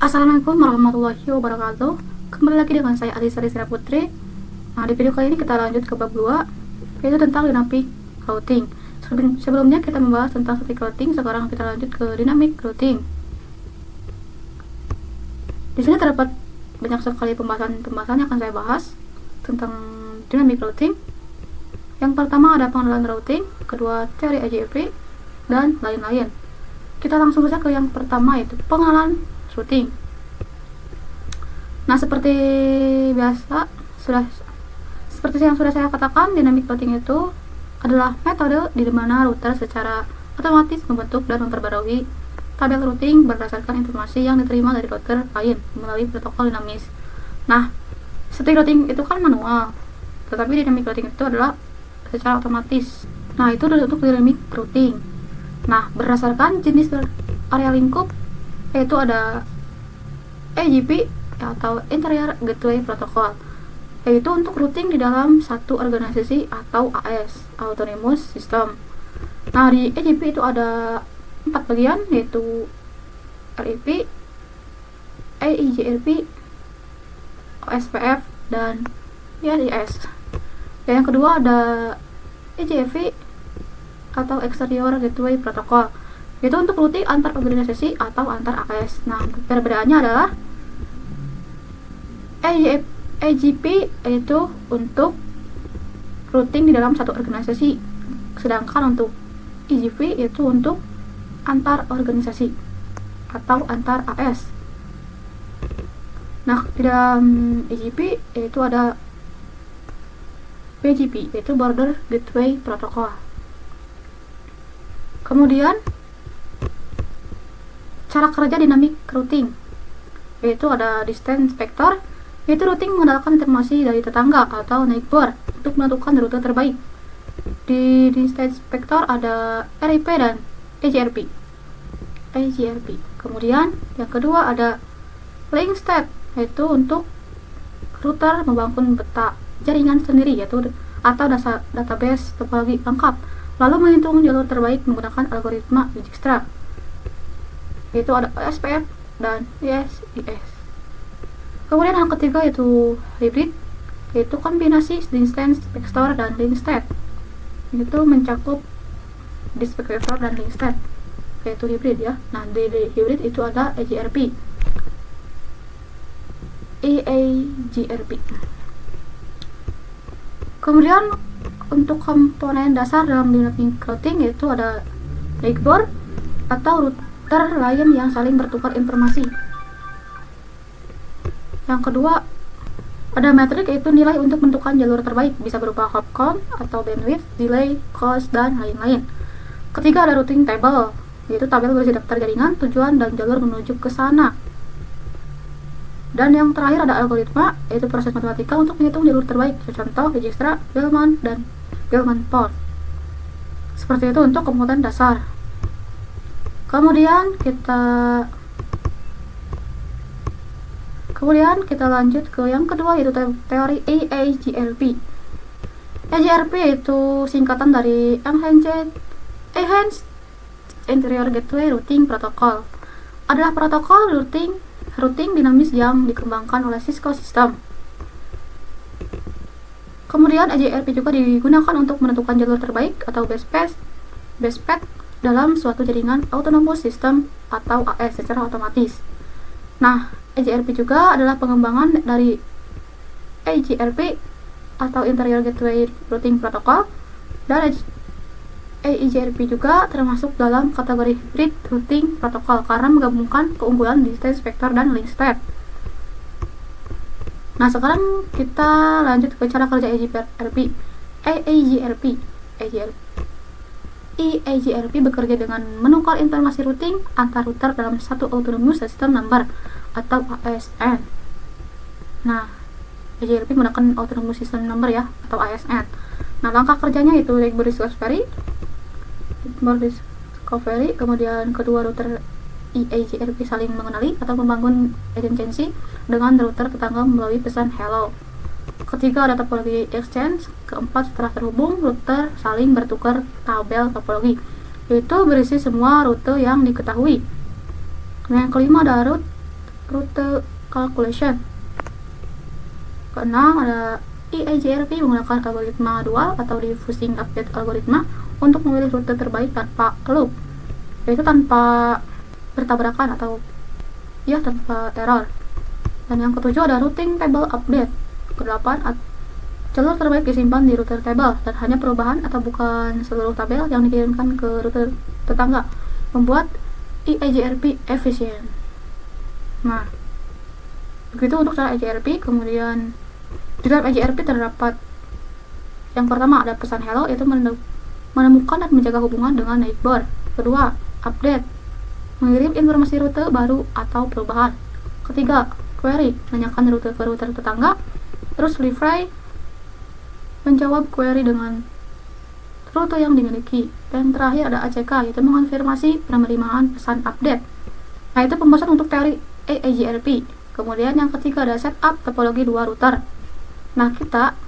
Assalamualaikum warahmatullahi wabarakatuh. Kembali lagi dengan saya Alisa Rizra Putri. Nah, di video kali ini kita lanjut ke bab 2, yaitu tentang dynamic routing. Sebelumnya kita membahas tentang static routing, sekarang kita lanjut ke dynamic routing. Di sini terdapat banyak sekali pembahasan yang akan saya bahas tentang dynamic routing. Yang pertama ada pengenalan routing, kedua teori AJP, dan lain-lain. Kita langsung saja ke yang pertama, yaitu pengenalan routing. Nah, seperti biasa, seperti yang sudah saya katakan, dynamic routing itu adalah metode di mana router secara otomatis membentuk dan memperbarui tabel routing berdasarkan informasi yang diterima dari router lain melalui protokol dinamis. Nah, static routing itu kan manual, tetapi dynamic routing itu adalah secara otomatis. Nah, itu untuk dynamic routing. Nah, berdasarkan jenis area lingkup, yaitu ada AGP atau Interior Gateway Protocol, yaitu untuk routing di dalam satu organisasi atau AS, Autonomous System. Nah, di AGP itu ada 4 bagian, yaitu RIP, AIGRP, OSPF, dan ISIS. Yang kedua ada EGFV atau Exterior Gateway Protocol, yaitu untuk routing antar organisasi atau antar AS. Nah, perbedaannya adalah AGP yaitu untuk routing di dalam satu organisasi, sedangkan untuk EGV yaitu untuk antar organisasi atau antar AS. Nah, di dalam EGP yaitu ada BGP yaitu Border Gateway Protocol. Kemudian cara kerja dynamic routing, yaitu ada distance vector, yaitu routing mengandalkan informasi dari tetangga atau neighbor untuk menentukan rute terbaik. Di distance vector ada RIP dan AGRP. Kemudian yang kedua ada link state, yaitu untuk router membangun peta jaringan sendiri, yaitu atau database topologi lengkap, lalu menghitung jalur terbaik menggunakan algoritma Dijkstra, yaitu ada OSPF dan ISIS. Kemudian yang ketiga yaitu hybrid, yaitu kombinasi distance vector dan link state, itu mencakup distance vector dan link state, yaitu hybrid ya. Nah, di hybrid itu ada AGRP, EAGRP. Kemudian untuk komponen dasar dalam dynamic routing yaitu ada neighbor atau router lain yang saling bertukar informasi. Yang kedua ada metrik, yaitu nilai untuk menentukan jalur terbaik, bisa berupa hop count atau bandwidth, delay, cost, dan lain-lain. Ketiga ada routing table, yaitu tabel berisi daftar jaringan, tujuan, dan jalur menuju ke sana. Dan yang terakhir ada algoritma, yaitu proses matematika untuk menghitung jalur terbaik, contoh Dijkstra, Bellman, dan Bellman-Ford. Seperti itu untuk komponen dasar. Kemudian kita lanjut ke yang kedua, yaitu teori AIGRP. AIGRP yaitu singkatan dari Enhanced Interior Gateway Routing Protocol. Adalah protokol routing dinamis yang dikembangkan oleh Cisco System. Kemudian AIGRP juga digunakan untuk menentukan jalur terbaik atau best path dalam suatu jaringan autonomous system atau AS secara otomatis. Nah, AIGRP juga adalah pengembangan dari AIGRP atau Interior Gateway Routing Protocol, dan AIGRP juga termasuk dalam kategori hybrid routing protocol karena menggabungkan keunggulan distance vector dan link state. Nah, sekarang kita lanjut ke cara kerja AIGRP bekerja dengan menukar informasi routing antar router dalam satu autonomous system number atau ASN. Nah, AIGRP menggunakan autonomous system number ya, atau ASN. Nah, langkah kerjanya itu neighbor discovery, kemudian kedua router AIGRP saling mengenali atau membangun adjacency dengan router tetangga melalui pesan hello. Ketiga ada topologi exchange. Keempat, setelah terhubung, router saling bertukar tabel topologi, yaitu berisi semua rute yang diketahui. Yang kelima ada route rute calculation. Keenam ada EIGRP menggunakan algoritma dual atau diffusing update algoritma untuk memilih rute terbaik tanpa loop, yaitu tanpa bertabrakan atau ya tanpa error. Dan yang ketujuh ada routing table update. Kedelapan, jalur terbaik disimpan di router table dan hanya perubahan atau bukan seluruh tabel yang dikirimkan ke router tetangga, membuat EIGRP efisien. Nah, begitu untuk cara EIGRP. Kemudian di dalam EIGRP terdapat yang pertama ada pesan hello, yaitu menemukan dan menjaga hubungan dengan neighbor. Kedua, update, mengirim informasi rute baru atau perubahan. Ketiga, query, menanyakan rute ke router tetangga. Terus reply, menjawab query dengan rute yang dimiliki. Dan terakhir ada ACK, yaitu mengonfirmasi penerimaan pesan update. Nah, itu pembahasan untuk teori EIGRP. Kemudian yang ketiga ada setup topologi dua router. Nah, kita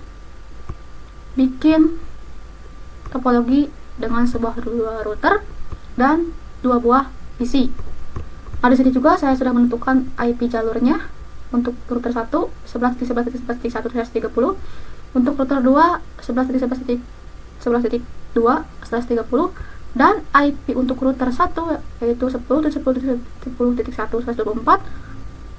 bikin topologi dengan sebuah dua router dan dua buah PC. Nah, di sini juga saya sudah menentukan IP jalurnya untuk router 1 11.11.11.1/30, untuk router 2 11.11.11.2/30, dan IP untuk router 1 yaitu 10.10.10.1/24.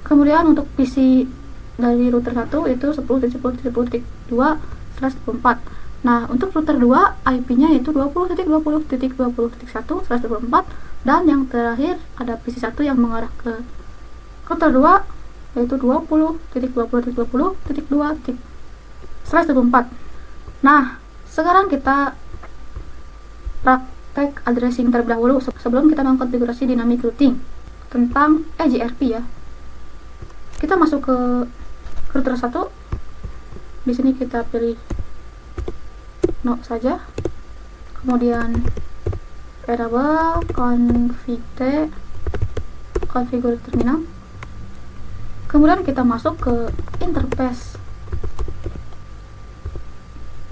Kemudian untuk PC dari router 1 itu 10.10.10.2/24. Nah, untuk router 2 IP-nya yaitu 20.20.20.1/24, dan yang terakhir ada PC 1 yang mengarah ke router 2 yaitu 20.20.20.2/24. Nah, sekarang kita praktek addressing terlebih dahulu sebelum kita mengkonfigurasi dynamic routing tentang EIGRP ya. Kita masuk ke router 1. Di sini kita pilih no saja. Kemudian variable configure terminal. Kemudian kita masuk ke interface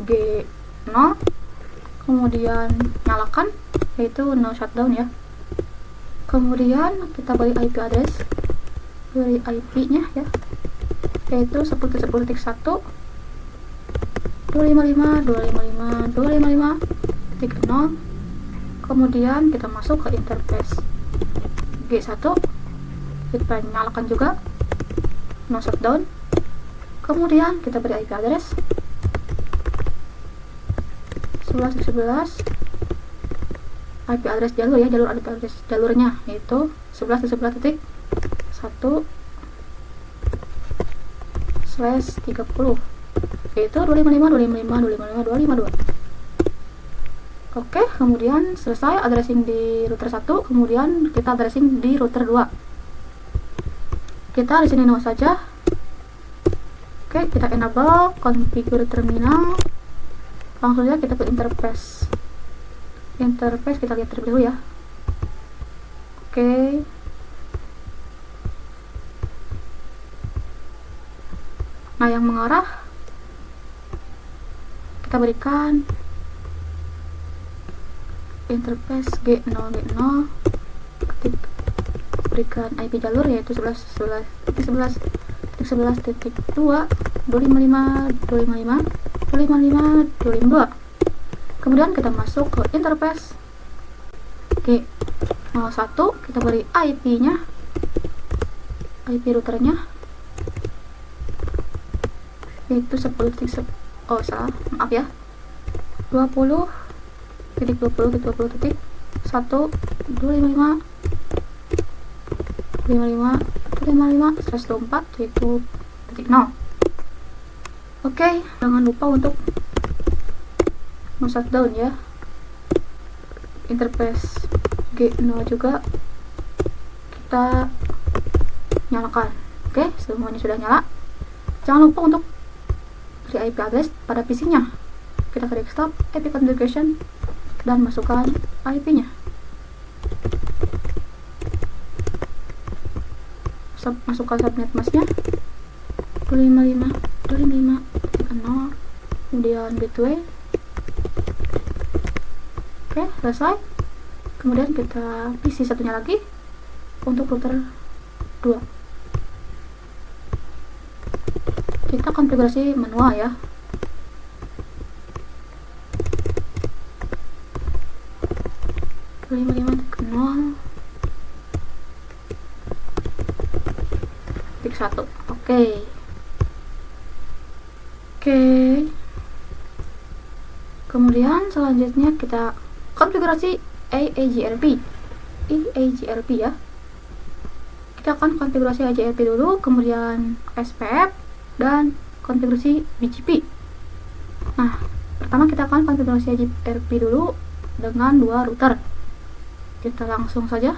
G0. Kemudian nyalakan, yaitu no shutdown ya. Kemudian kita beri IP address, beri IP-nya ya, yaitu 10.10.1 255.255.255.0. Kemudian kita masuk ke interface G1, kita nyalakan juga no shutdown. Kemudian kita beri IP address 11.11, IP address jalur ya, jalur IP address jalurnya yaitu 11.11.1/30, yaitu 255.255.255.252. Oke, kemudian selesai addressing di router 1, kemudian kita addressing di router 2. Kita di sini no saja. Oke, kita enable configure terminal. Langsung saja kita ke interface. Interface kita lihat terlebih dahulu ya. Oke. Nah, yang mengarah kita berikan interface G0 berikan IP jalur yaitu 11.11.11.255.255.255.252. Kemudian kita masuk ke interface G01, kita beri IP-nya, IP routernya yaitu 10.1/20.20.1/20.20.1 255.124 yaitu titik 0. Oke, jangan lupa untuk shutdown ya. Interface G0 juga kita nyalakan. Oke, semuanya sudah nyala. Jangan lupa untuk beri IP address pada PC-nya. Kita ke desktop, IP configuration, dan masukkan IP-nya. Masukkan subnet masknya 255.255.0, kemudian gateway. Oke, selesai. Kemudian kita PC satunya lagi untuk router 2. kita konfigurasi manual ya. Satu. Oke. Kemudian selanjutnya kita konfigurasi EAGRP ya. Kita akan konfigurasi EAGRP dulu, kemudian SPF dan konfigurasi BGP. Nah, pertama kita akan konfigurasi EAGRP dulu dengan 2 router. Kita langsung saja.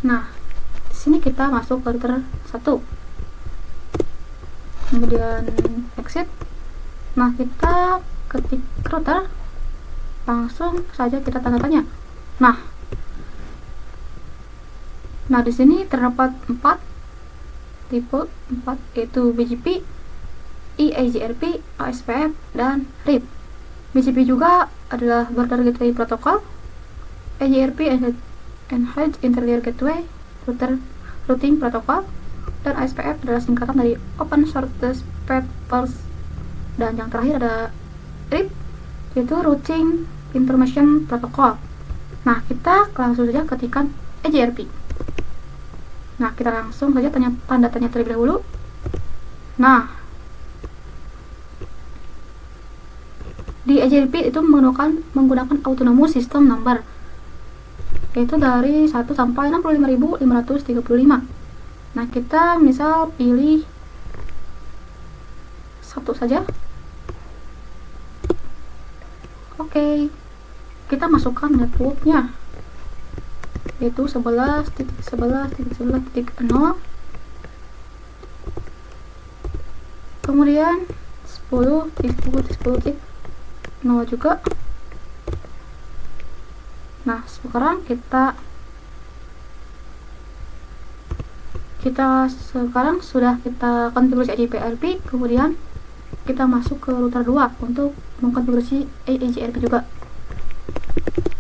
Nah, sini kita masuk ke router 1, kemudian exit. Nah, kita ketik router, langsung saja kita tanda tanya. Nah di sini terdapat 4 tipe, 4 yaitu BGP, EAGRP, OSPF, dan RIP. BGP juga adalah Border Gateway Protocol, EAGRP Enhanced Interior Gateway Routing Protocol, dan OSPF adalah singkatan dari Open Source Protocol, dan yang terakhir ada RIP yaitu Routing Information Protocol. Nah, kita langsung saja ketikkan EAGRP. Nah, kita langsung saja tanda tanya terlebih dahulu. Nah, di EAGRP itu menggunakan Autonomous System Number, yaitu dari 1 sampai 65.535. Nah, kita misal pilih 1 saja. Oke, kita masukkan networknya, yaitu 11.11.11.0, kemudian 10.10.10.0 juga. Nah, sekarang kita sudah kita konfigurasi EAGRP, kemudian kita masuk ke router 2 untuk mengkonfigurasi EAGRP juga.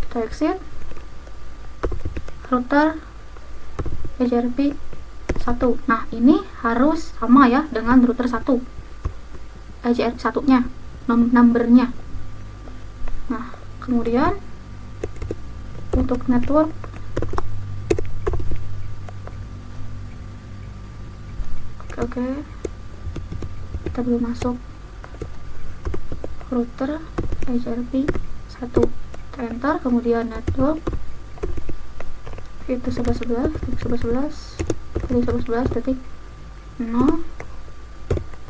Kita exit router EAGRP 1. Nah, ini harus sama ya dengan router 1, EAGRP 1 nya, numbernya. Nah, kemudian untuk network oke, kita belum masuk router EAGRP 1. Enter, kemudian network itu 11.11.11.0,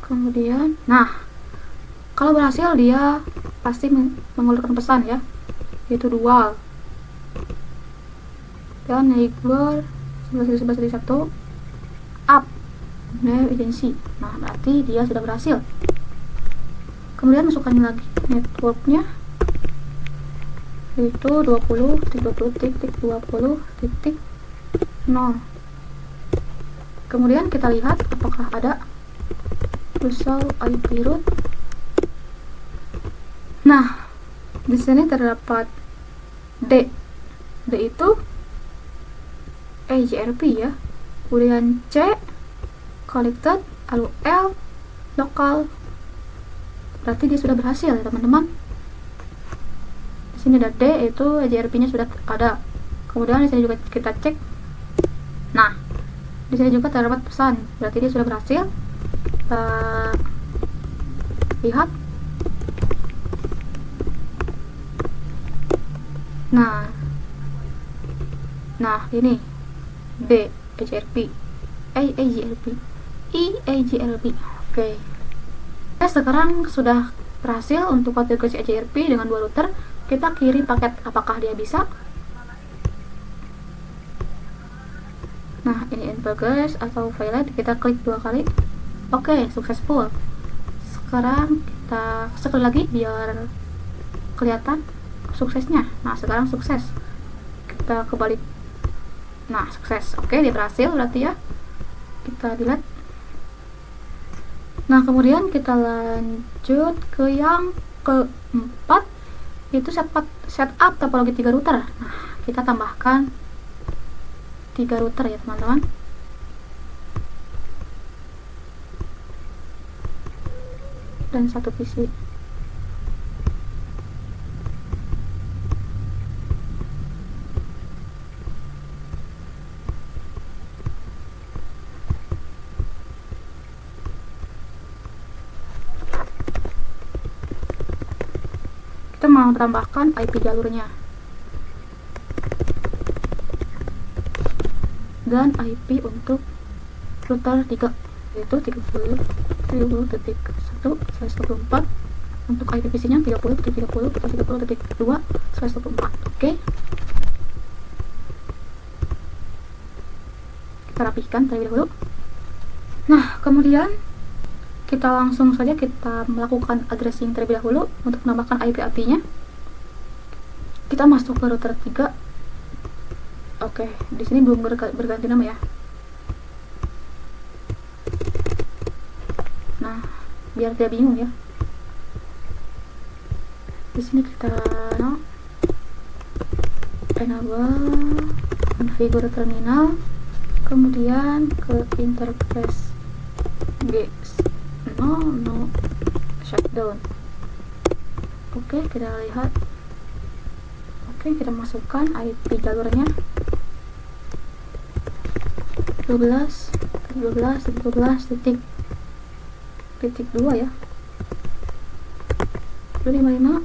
kemudian kalau berhasil dia pasti mengeluarkan pesan ya, yaitu dual, dan neighbor 11.11.1 up new agency. Nah, berarti dia sudah berhasil. Kemudian masukkan lagi networknya, yaitu 20.20.20.0. kemudian kita lihat apakah ada result IP root. Nah, di sini terdapat D itu EAGRP ya, kemudian C collected, lalu L local, berarti dia sudah berhasil ya teman-teman. Di sini ada D, itu EAGRP-nya sudah ada. Kemudian di sini juga kita cek. Nah, di sini juga terdapat pesan, berarti dia sudah berhasil. Kita lihat. Nah, ini B EAGRP, EAGRP. Oke. Sekarang sudah berhasil untuk konfigurasi EAGRP dengan 2 router. Kita kirim paket, apakah dia bisa? Nah, ini in progress atau failed, kita klik 2 kali. Oke, successful. Sekarang kita sekali lagi biar kelihatan suksesnya. Nah, sekarang sukses. Kita kebalik. Nah, sukses. Oke, dia berhasil berarti ya. Kita delete. Nah, kemudian kita lanjut ke yang keempat, yaitu setup topologi 3 router. Nah, kita tambahkan 3 router ya teman-teman. dan satu PC. Kita mau tambahkan IP jalurnya dan IP untuk router 3, yaitu 30.1/24. Untuk IP PC nya 30.30.30.2/24. Oke, kita rapihkan terlebih dahulu. Nah, kemudian kita langsung saja kita melakukan addressing terlebih dahulu untuk menambahkan IP nya. Kita masuk ke router 3. Oke, di sini belum berganti nama ya. Nah, biar tidak bingung ya. Di sini kita enable configure terminal, kemudian ke interface no shutdown. Oke, kita lihat. Oke, kita masukkan IP jalurnya 12.12.12.2 ya, 255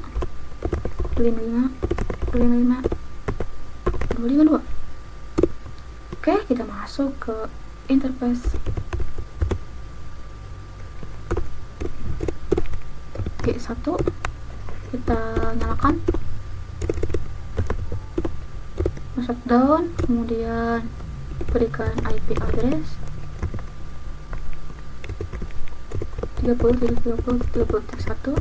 Oke, kita masuk ke interface G1, kita nyalakan shutdown, kemudian berikan IP address 30.30.30.1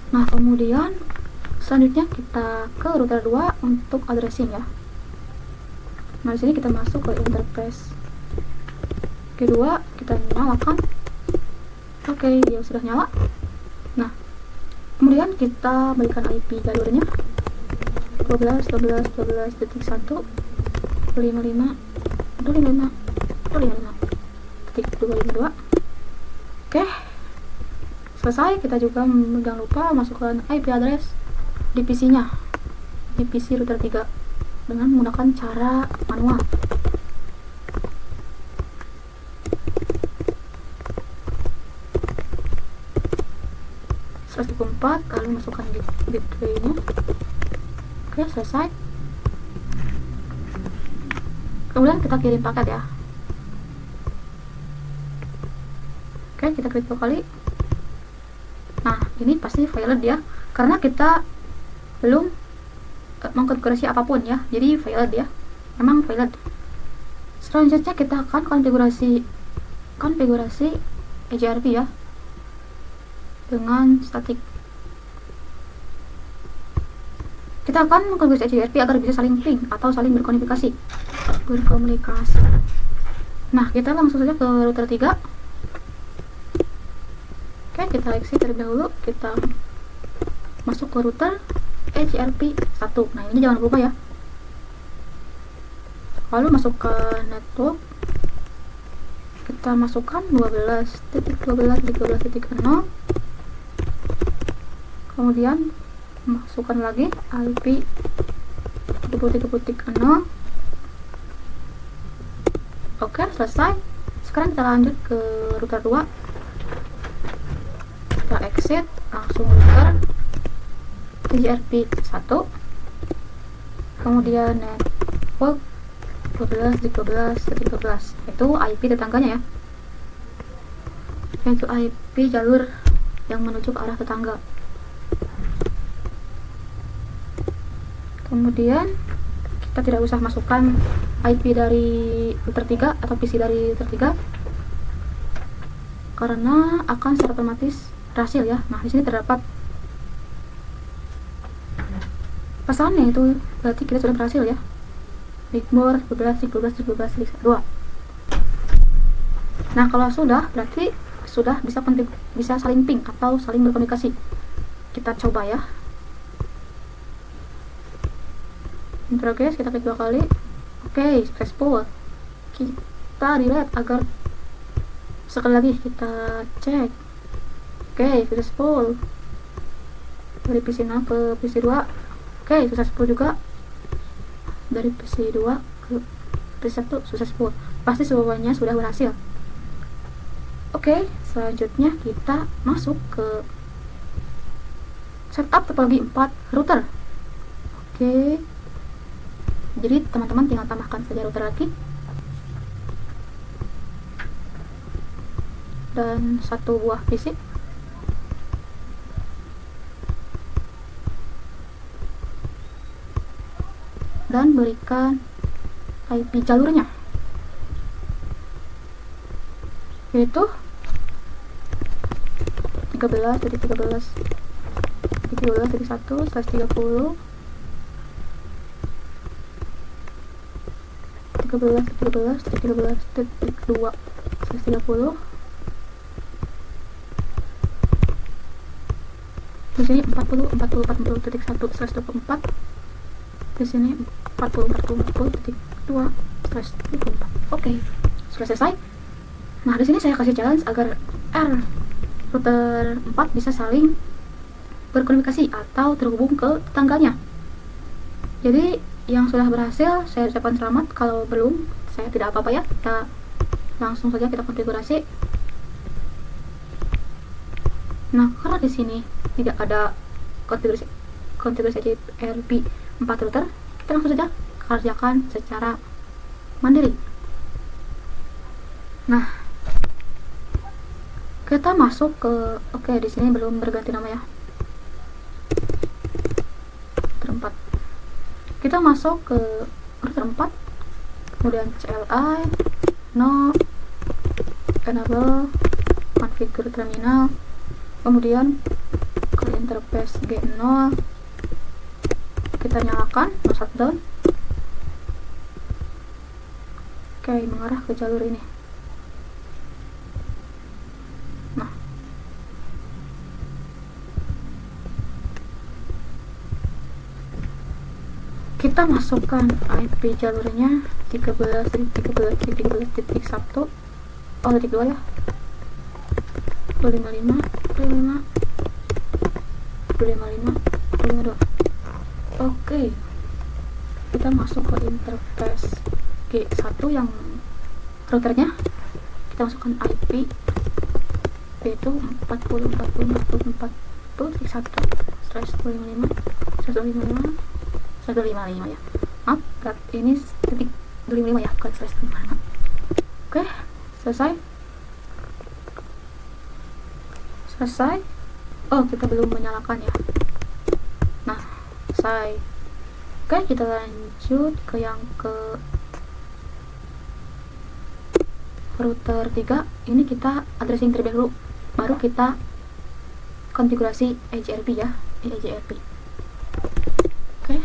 Nah, kemudian selanjutnya kita ke router 2 untuk addressing ya. Nah, di sini kita masuk ke interface G2, kita nyalakan. Oke, dia sudah nyala. Nah, kemudian kita berikan IP jalurnya 12.12.12.1 Oke, selesai. Kita juga jangan lupa masukkan IP address di PC nya, di PC router 3 dengan menggunakan cara manual. Lalu masukkan gateway nya. Oke, selesai. Kemudian kita kirim paket ya. Oke, kita klik 2 kali. Nah, ini pasti failed ya, karena kita belum mengkonfigurasi apapun ya, jadi failed ya, memang failed. Selanjutnya kita akan konfigurasi EGRP ya dengan static. Kita akan mengkonfigurasi EGRP agar bisa saling ping atau saling berkomunikasi. Nah, kita langsung saja ke router 3. Oke, kita exit terlebih dahulu, kita masuk ke router EGRP 1. Nah, ini jangan lupa ya. Lalu masuk ke network, kita masukkan 12.12.12.0, kemudian masukkan lagi IP 30.30.0. Oke, selesai. Sekarang kita lanjut ke router 2. Kita exit, langsung router EGRP 1, kemudian network 12.12.13, itu IP tetangganya ya, yaitu IP jalur yang menuju ke arah tetangga. Kemudian kita tidak usah masukkan IP dari router 3 atau PC dari router 3 karena akan secara otomatis berhasil ya. Nah, di sini terdapat pasangannya, itu berarti kita sudah berhasil ya. Ignore 12.12.12.2. Nah, kalau sudah berarti sudah bisa saling ping atau saling berkomunikasi. Kita coba ya. In progress, kita klik 2 kali. Oke, successful. kita delete agar sekali lagi kita cek. Oke, successful dari PC 0 ke PC 2. Oke, successful juga dari PC 2 ke PC 1, successful. Pasti semuanya sudah berhasil. Oke, selanjutnya kita masuk ke setup topologi 4 router. Oke, jadi teman-teman tinggal tambahkan saja router lagi dan satu buah PC. Dan berikan IP jalurnya, yaitu 13.13.1/30 13.13.13.2/30. Di sini 40.40.40.1/24. Di sini 40.40.40.2/24. Oke, sudah selesai. Nah, di sini saya kasih challenge agar router 4 bisa saling berkomunikasi atau terhubung ke tetangganya. Jadi yang sudah berhasil saya ucapkan selamat, kalau belum saya tidak apa-apa ya, kita langsung saja kita konfigurasi. Nah, karena di sini tidak ada konfigurasi RP 4 router, kita langsung saja kerjakan secara mandiri. Nah, kita masuk ke di sini belum berganti nama ya, router 4. Kita masuk ke router 4, kemudian CLI no enable configure terminal, kemudian ke interface G0 kita nyalakan no shutdown. Oke, mengarah ke jalur ini. Nah, kita masukkan IP jalurnya 13.13.13.1 titik 2 ya, 255 Oke, kita masuk ke interface G1 yang routernya, kita masukkan IP yaitu 40.40.41/255 ya. Maaf, ini titik 255 ya, bukan /255. Oke, selesai. Oh, kita belum menyalakan ya. Nah, selesai. Oke, kita lanjut ke yang ke router 3. Ini kita addressing terlebih dahulu, baru kita konfigurasi EGRP ya, EGRP. Oke,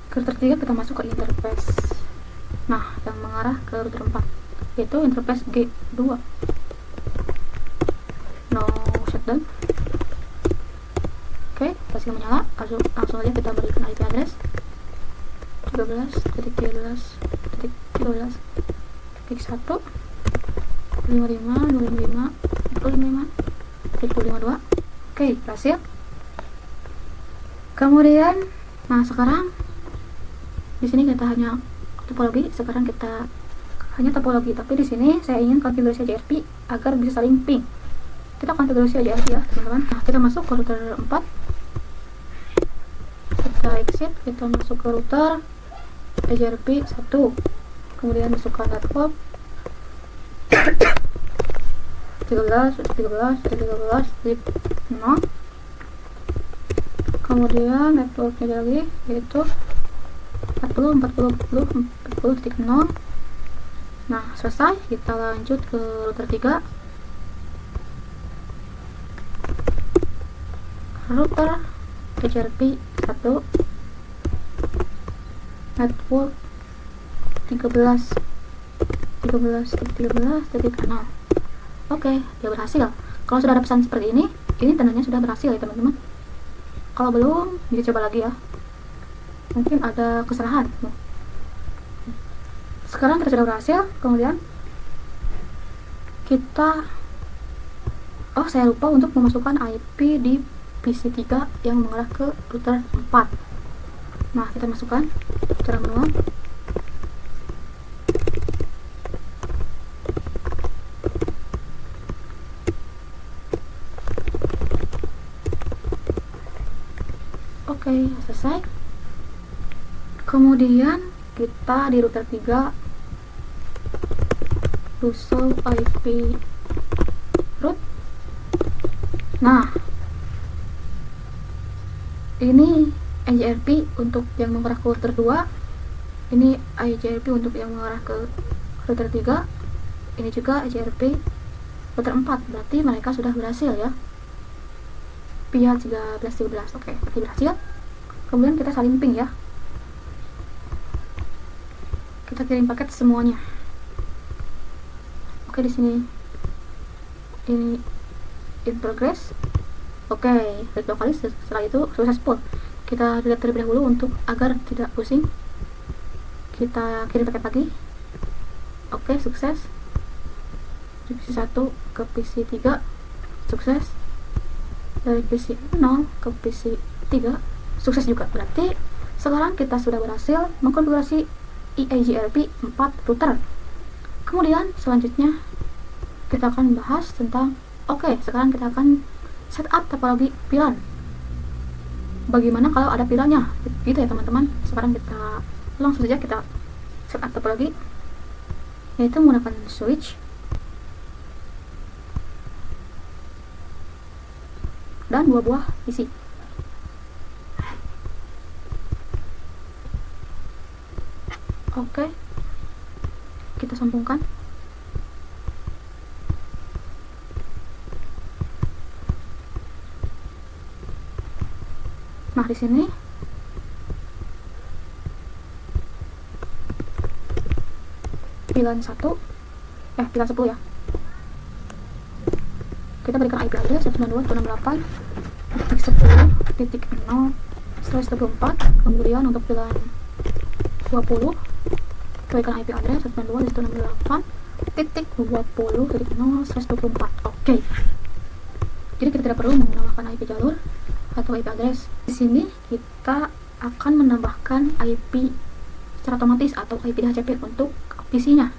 ke router 3 kita masuk ke interface, nah yang mengarah ke router 4, yaitu interface G2 no shutdown. Oke, pasti menyala. Langsung aja kita berikan IP address 13.13.13.1 55.255.252. Oke, berhasil. Kemudian, nah sekarang di sini kita hanya topologi. Sekarang kita hanya topologi, tapi di sini saya ingin konfigurasi JRP agar bisa saling ping. Kita konfigurasi JRP ya, teman-teman. Nah, kita masuk ke router 4. Kita exit, kita masuk ke router JRP 1. Kemudian masukkan network 13.13.13.0. Kemudian networknya lagi yaitu 40.40.40.0. Nah, selesai. Kita lanjut ke router 3. Router HRP 1 network 13.13.13.0. Oke, dia berhasil. Kalau sudah ada pesan seperti ini tandanya sudah berhasil ya teman-teman. Kalau belum, bisa coba lagi ya, mungkin ada kesalahan. Sekarang kita sudah berhasil. Kemudian kita saya lupa untuk memasukkan IP di PC 3 yang mengarah ke router 4. Nah, kita masukkan secara manual. Oke, selesai. Kemudian kita di router 3 resolve IP root. Nah, ini IGRP untuk yang mengarah ke router 2, ini IGRP untuk yang mengarah ke router 3, ini juga IGRP router 4. Berarti mereka sudah berhasil ya, via 13.13. Oke, berarti berhasil. Kemudian kita saling ping ya, kita kirim paket semuanya. Oke, di sini ini in progress. Oke, klik 2 kali. Setelah itu successful. Kita lihat terlebih dahulu untuk agar tidak pusing. Kita kirim paket lagi. Oke, sukses. Dari PC 1 ke PC 3 sukses. Dari PC 0 ke PC 3 sukses juga. Berarti sekarang kita sudah berhasil mengkonfigurasi IGRP 4 router. Kemudian selanjutnya kita akan bahas tentang sekarang kita akan setup topologi VLAN. Bagaimana kalau ada VLAN-nya? Gitu ya teman-teman. Sekarang kita langsung saja kita setup topologi, yaitu menggunakan switch dan 2 buah PC. Oke, kita sambungkan. Nah, di sini VLAN 1, VLAN 10 ya. Kita berikan IP address 192.10.10.0/24. Kemudian untuk VLAN 20 berikan IP address 192.168.20.0/24. Oke. Jadi kita tidak perlu menambahkan IP jalur atau IP address. Di sini kita akan menambahkan IP secara otomatis atau IP DHCP untuk PC-nya.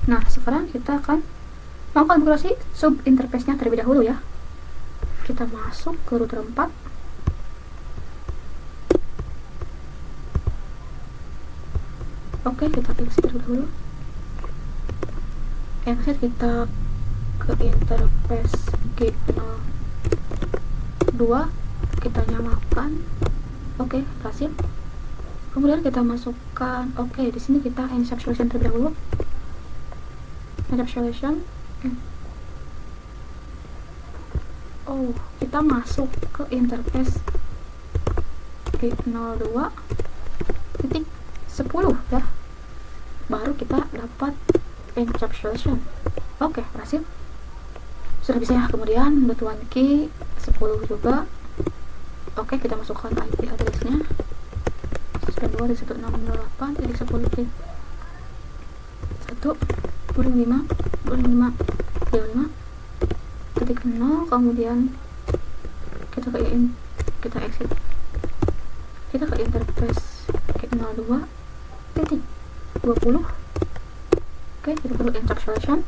Nah, sekarang kita akan mengkonfigurasi sub interface-nya terlebih dahulu ya. Kita masuk ke router 4. Oke, kita exit terlebih dahulu. Exit, kita ke interface gate 02, kita nyalakan. Oke, berhasil. Kemudian kita masukkan, di sini kita encapsulation terlebih dahulu. Encapsulation. Kita masuk ke interface gate 02.10 ya. Baru kita dapat encapsulation. Oke, berhasil. Sudah bisa ya. Kemudian batuan key 10 juga. Oke, kita masukkan IP address-nya 192.168.125.25.0. Kemudian kita exit. Kita ke interface 02.20. Oke, kita perlu encapsulation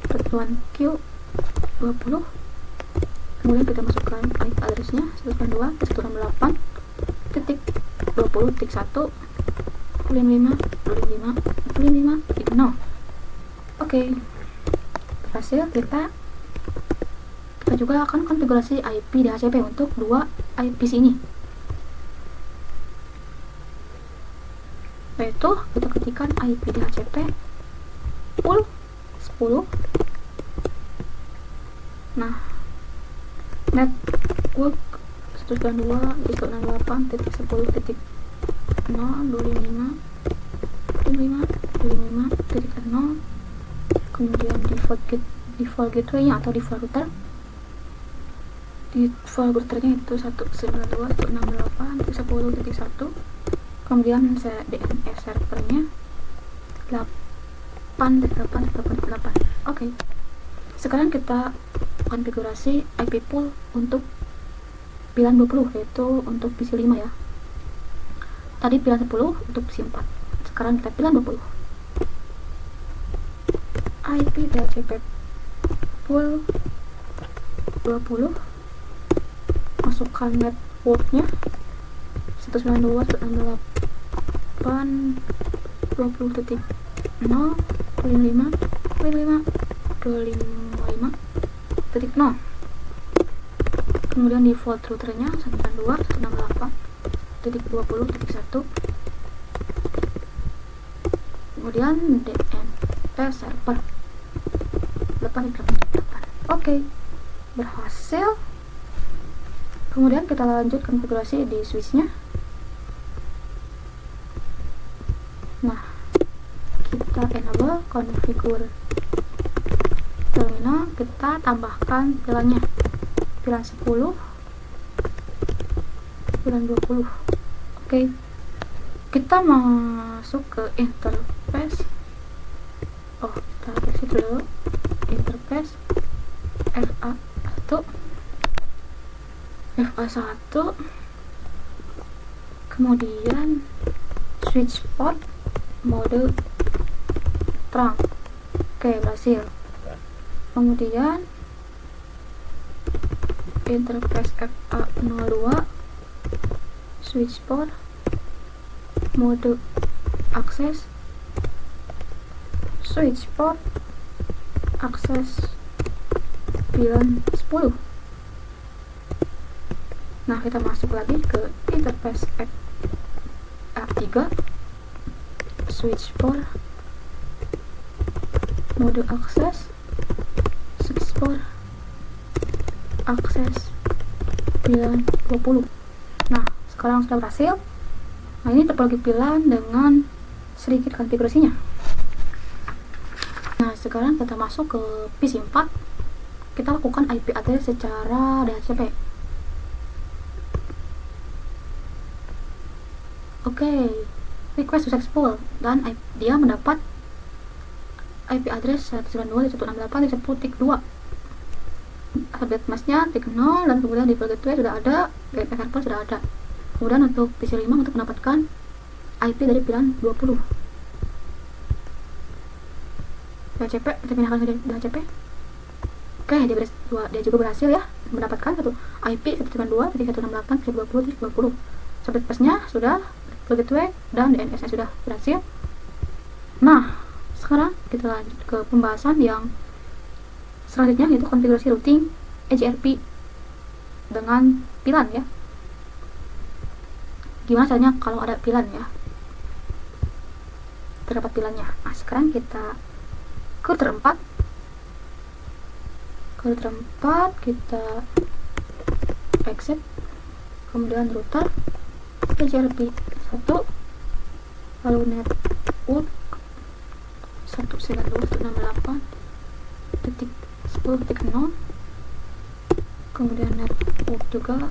batuan Q 20. Kemudian kita masukkan IP address-nya 192.168.20.25.25.0. Oke, berhasil. Kita juga akan konfigurasi IP DHCP untuk 2 IP ini, yaitu kita ketikkan IP DHCP pool 10. Nah, network 192.168.0.25.25.0. Kemudian default gateway-nya atau default router. Default routernya itu 192.168.10.1. kemudian DNS servernya 8.8.8.8. Oke. Sekarang kita konfigurasi IP pool untuk VLAN 20, yaitu untuk PC 5 ya. Tadi VLAN 10 untuk PC 4. Sekarang kita VLAN 20. IP DHCP pool 20, masukkan networknya 192.168.20.0.5.0. Kemudian default routernya 192.168.20.1. Kemudian DNS server 8.8.8. Oke, berhasil. Kemudian kita lanjut konfigurasi di switchnya. Nah, kita enable configure terminal, kita tambahkan VLAN-nya, VLAN 10, VLAN 20. Oke, kita masuk ke interface. Kita exit dulu. Interface FA1, kemudian switch port mode trunk. Oke, berhasil. Kemudian interface FA02, switch port mode akses, switch port akses VLAN 10. Nah, kita masuk lagi ke interface FA3, switch port mode akses, switch port akses VLAN 20. Nah, sekarang sudah berhasil. Nah, ini topologi VLAN dengan sedikit konfigurasinya. Nah, sekarang kita masuk ke PC 4. Kita lakukan IP address secara DHCP. Oke, request successful, dan dia mendapat IP address 192.168.10.2. Alphabet masknya tik 0, dan kemudian di gateway sudah ada, DNS server sudah ada. Kemudian untuk PC 5 untuk mendapatkan IP dari VLAN 20. DHCP, kita pindahkan ke DHCP. Oke, dia juga berhasil ya mendapatkan satu IP 192.168.20.20. Subnet masknya sudah, gateway dan DNS nya sudah berhasil. Nah, sekarang kita lanjut ke pembahasan yang selanjutnya, yaitu konfigurasi routing EGRP dengan VLAN ya. Gimana caranya kalau ada VLAN ya, terdapat VLAN-nya. Nah, sekarang kita ke router 4. Ke router 4 kita exit, kemudian router EGRP 1, lalu network 192.168.10.0, kemudian network juga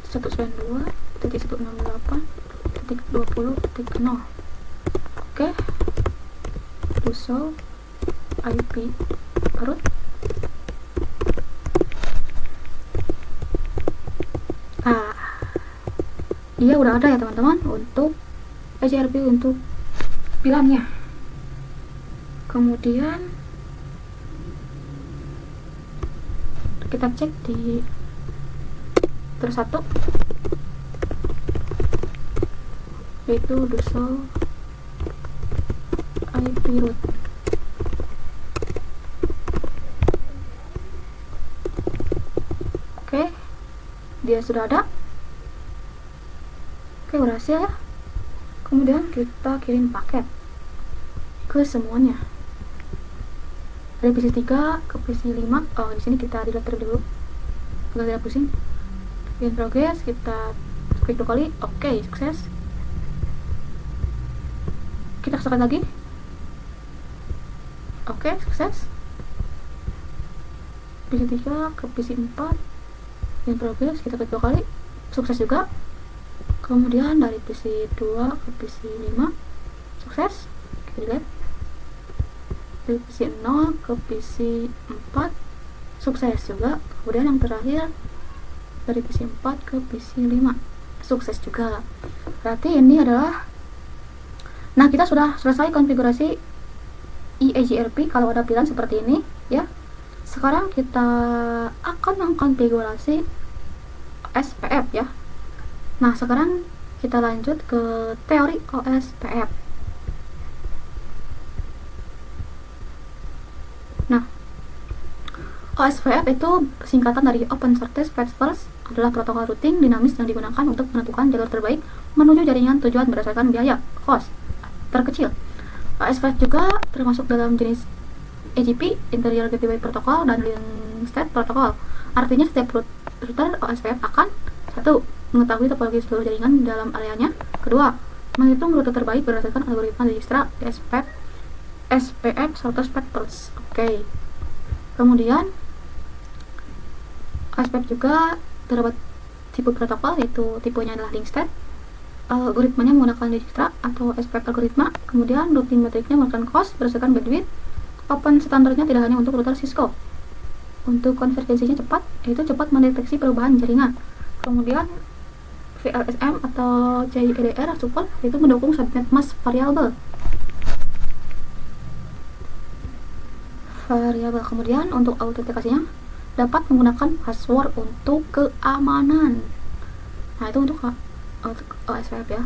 192.168.20.0. Oke, so IP root. Nah, dia udah ada ya teman-teman untuk EGRP untuk VLAN-nya. Kemudian kita cek di router 1, yaitu doso IP root. Oke, dia sudah ada. Oke, berhasil ya. Kemudian kita kirim paket ke semuanya, dari PC 3 ke PC 5. Di sini kita delete dulu agar tidak pusing. In progress, kita klik 2 kali. Oke, sukses. Kita kesakan lagi. Oke, sukses. PC 3 ke PC 4. In progress, kita klik 2 kali. Sukses juga. Kemudian dari PC 2 ke PC 5 sukses. Oke, delete. Dari PC 0 ke PC 4 sukses juga. Kemudian yang terakhir dari PC 4 ke PC 5 sukses juga. Berarti ini adalah, nah, kita sudah selesai konfigurasi EAGRP kalau ada pilihan seperti ini ya. Sekarang kita akan mengkonfigurasi OSPF ya. Nah, sekarang kita lanjut ke teori OSPF. Nah, OSPF itu singkatan dari Open Shortest Path First, adalah protokol routing dinamis yang digunakan untuk menentukan jalur terbaik menuju jaringan tujuan berdasarkan biaya cost terkecil. OSPF juga termasuk dalam jenis AGP, Interior Gateway Protocol, dan Link State Protocol. Artinya setiap router OSPF akan: 1. Mengetahui topologi seluruh jaringan dalam areanya. 2. Menghitung rute terbaik berdasarkan algoritma Dijkstra SPF Shortest Path First. Oke. Kemudian OSPF juga terdapat tipe protokol, yaitu tipenya adalah Link State. Algoritmanya menggunakan Dijkstra atau SPF algoritma. Kemudian routing metriknya menggunakan cost berdasarkan bandwidth. Open standarnya tidak hanya untuk router Cisco. Untuk konvergensinya cepat, yaitu cepat mendeteksi perubahan jaringan. Kemudian VLSM atau JEDR support, yaitu mendukung subnet mask variable. Kemudian untuk autentikasinya dapat menggunakan password untuk keamanan. Nah, itu untuk OSPF ya.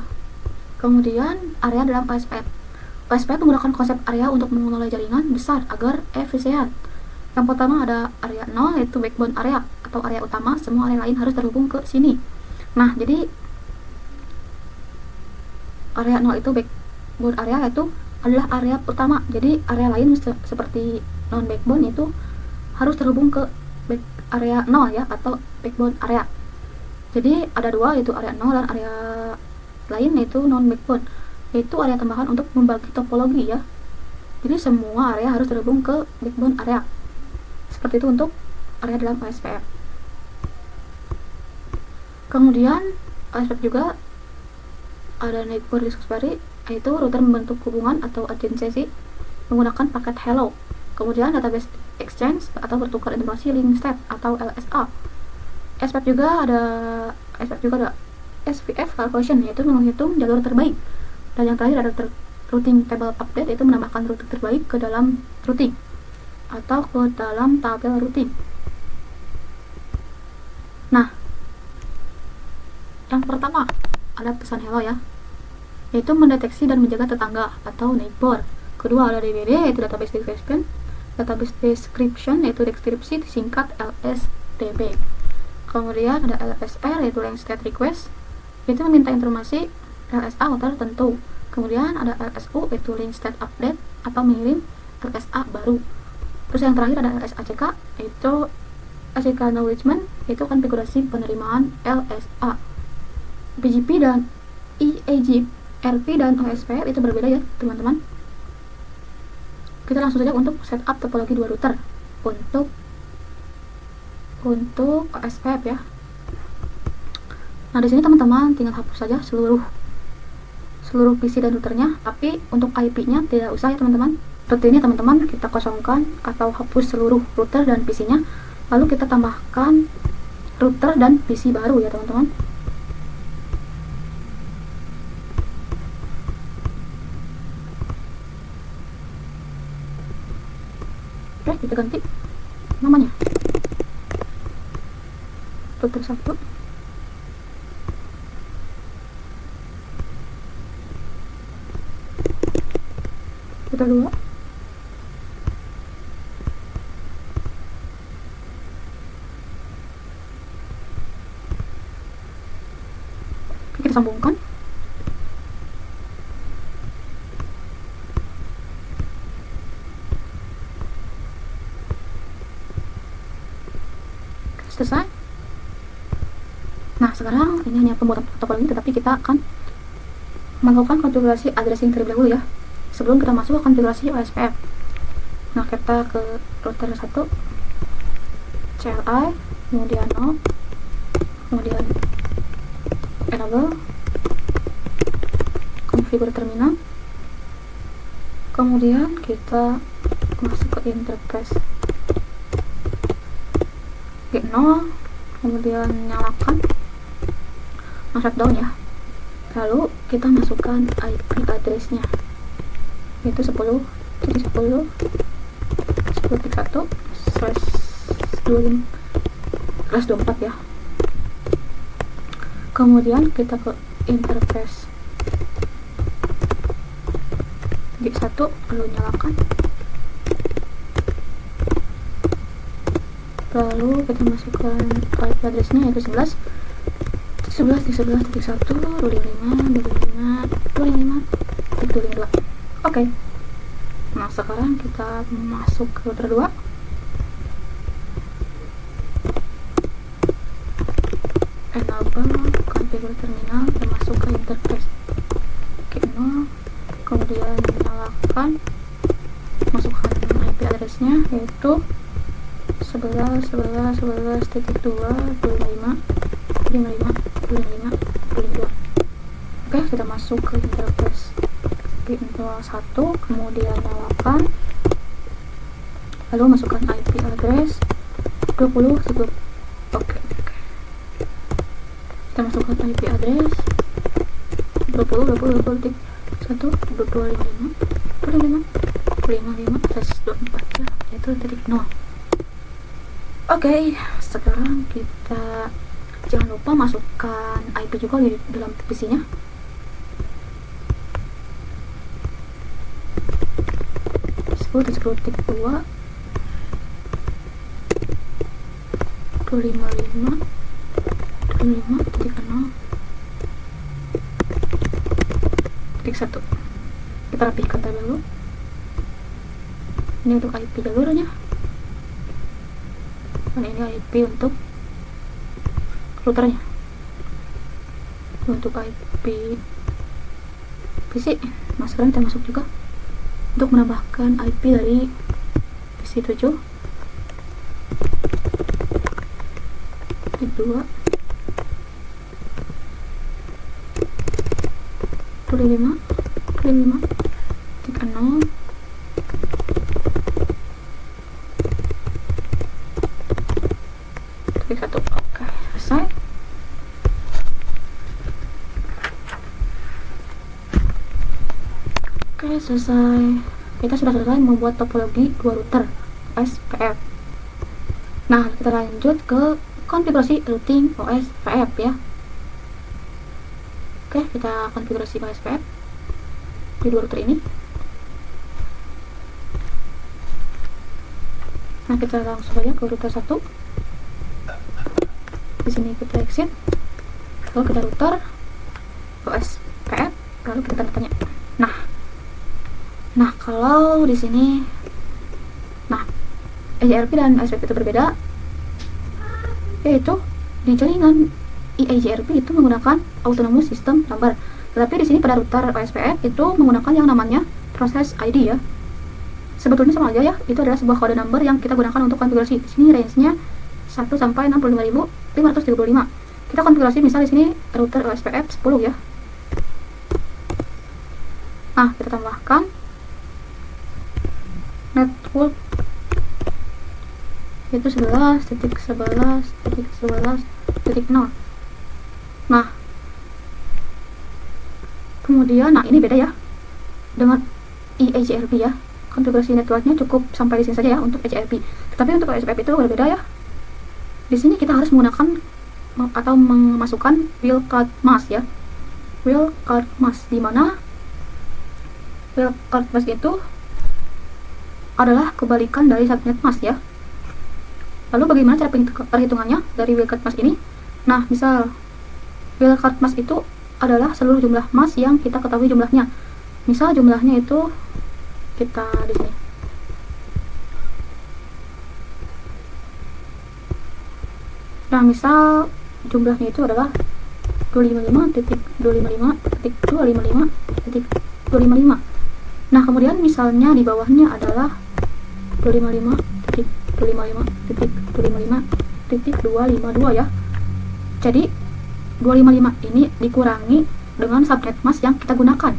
Kemudian area dalam OSPF. OSPF menggunakan konsep area untuk mengelola jaringan besar agar efisien. Yang pertama ada area 0, yaitu backbone area atau area utama. Semua area lain harus terhubung ke sini. Nah, jadi area 0 itu backbone area, itu adalah area utama. Jadi area lain seperti non backbone itu harus terhubung ke area 0 ya, atau backbone area. Jadi ada dua, yaitu area 0 dan area lain yaitu non backbone, yaitu area tambahan untuk membagi topologi ya. Jadi semua area harus terhubung ke backbone area. Seperti itu untuk area dalam OSPF. Kemudian OSPF juga ada network discovery, yaitu router membentuk hubungan atau adjacency menggunakan paket hello. Kemudian database exchange atau bertukar informasi link state atau LSA. SPF juga ada SPF calculation, yaitu menghitung jalur terbaik. Dan yang terakhir ada routing table update, yaitu menambahkan rute terbaik ke dalam routing atau ke dalam tabel routing. Nah, yang pertama ada pesan hello ya, yaitu mendeteksi dan menjaga tetangga atau neighbor. Kedua ada DBD, yaitu database description, yaitu deskripsi singkat LSDB. Kemudian ada LSR, yaitu link state request, itu meminta informasi LSA tertentu. Kemudian ada LSU, yaitu link state update atau mengirim LSA baru. Terus yang terakhir ada LSACK, yaitu ACK acknowledgement, yaitu konfigurasi penerimaan LSA. BGP dan EAGRP dan OSPF itu berbeda ya teman-teman. Kita langsung saja untuk setup topologi dua router untuk OSPF ya. Nah, di sini teman-teman tinggal hapus saja seluruh PC dan routernya, tapi untuk IP-nya tidak usah ya teman-teman. Seperti ini teman-teman, kita kosongkan atau hapus seluruh router dan PC-nya, lalu kita tambahkan router dan PC baru ya teman-teman. Oke, kita ganti namanya router 1. Router 2. Oke, kita sambungkan. Selesai. Nah, sekarang ini hanya pembuatan topologi, tetapi kita akan melakukan konfigurasi addressing terlebih dahulu ya, sebelum kita masuk ke konfigurasi OSPF. Nah, kita ke router 1, CLI, kemudian no, kemudian enable, konfigur terminal, kemudian kita masuk ke interface G0, kemudian nyalakan, shutdown ya. Lalu kita masukkan IP address-nya, yaitu 10.10.1/24 ya. Kemudian kita ke interface G1, lalu nyalakan, lalu kita masukkan IP address-nya yaitu 11.11.1.25.25.25.25.25. Oke. Nah, sekarang kita masuk ke router 2. Enable configure terminal dan masuk ke interface G0, kemudian nyalakan, masukkan IP address-nya yaitu 11.11.1.25.25.25.25. Oke, kita masuk ke interface G01, kemudian nyalakan, lalu masukkan IP address 20. Oke. Kita masukkan IP address 20.20.1.255.25.25.25/24 ya, yaitu titik 0. Oke, sekarang kita jangan lupa masukkan IP juga di dalam PC-nya. Titik 2 255 25.0.1. Kita rapihkan tabel dulu. Ini untuk IP jalurnya, dan ini IP untuk routernya. Untuk IP PC, nah sekarang kita masuk juga untuk menambahkan IP dari PC 7, titik 2 25 titik 0 titik 1. Oke, selesai. Oke, selesai. Kita sudah selesai membuat topologi dua router OS/VF. Nah, kita lanjut ke konfigurasi routing OS/VF ya. Oke, kita konfigurasi OS/VF di dua router ini. Nah, kita langsung saja ke router 1. Di sini kita exit, lalu kita router OS/VF, lalu kita tanda tanya. Nah, kalau di sini, EIGRP dan OSPF itu berbeda, yaitu di jaringan EIGRP itu menggunakan autonomous system number, tetapi di sini pada router OSPF itu menggunakan yang namanya process ID ya. Sebetulnya sama aja ya, itu adalah sebuah kode number yang kita gunakan untuk konfigurasi. Di sini range-nya 1 sampai 65.535. Kita konfigurasi misal di sini router OSPF 10 ya. Nah, kita tambahkan network yaitu 11.11.11.0. Nah, kemudian ini beda ya dengan EIGRP ya. Konfigurasi networknya cukup sampai di sini saja ya untuk EIGRP. Tetapi untuk OSPF itu berbeda ya. Di sini kita harus menggunakan atau memasukkan wildcard mask ya. Wildcard mask, di mana wildcard mask itu adalah kebalikan dari subnet mask ya. Lalu bagaimana cara perhitungannya dari wildcard mask ini? Nah, misal wildcard mask itu adalah seluruh jumlah mask yang kita ketahui jumlahnya. Misal jumlahnya itu kita di sini. Nah, misal jumlahnya itu adalah 255.255.255.255. Nah, kemudian misalnya di bawahnya adalah 255.255.255.252 ya. Jadi 255 ini dikurangi dengan subnet mask yang kita gunakan.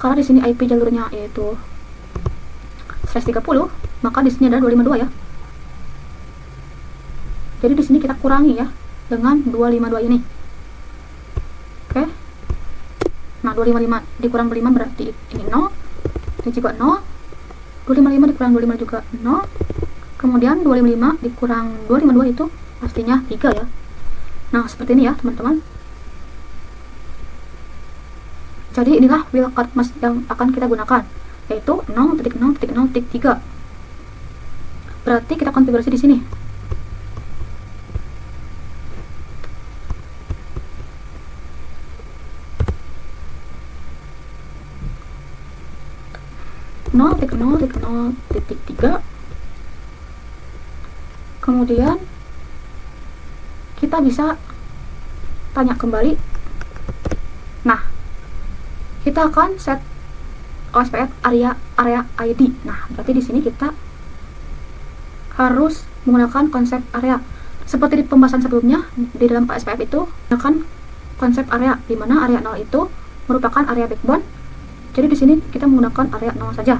Karena di sini IP jalurnya yaitu /30, maka di sini ada 252 ya. Jadi di sini kita kurangi ya dengan 252 ini. Oke. Nah, 255 dikurang 25 berarti ini 0. Ini juga 0. 255 dikurang 25 juga 0. Kemudian 255 dikurang 252 itu pastinya 3 ya. Nah, seperti ini ya, teman-teman. Jadi inilah wildcard mask yang akan kita gunakan, yaitu 0.0.0.3. Berarti kita konfigurasi di sini. (0.0.0.3). Kemudian kita bisa tanya kembali. Nah, kita akan set OSPF area ID. Nah, berarti di sini kita harus menggunakan konsep area. Seperti di pembahasan sebelumnya, di dalam OSPF itu menggunakan konsep area, di mana area 0 itu merupakan area backbone. Jadi di sini kita menggunakan area 0 saja.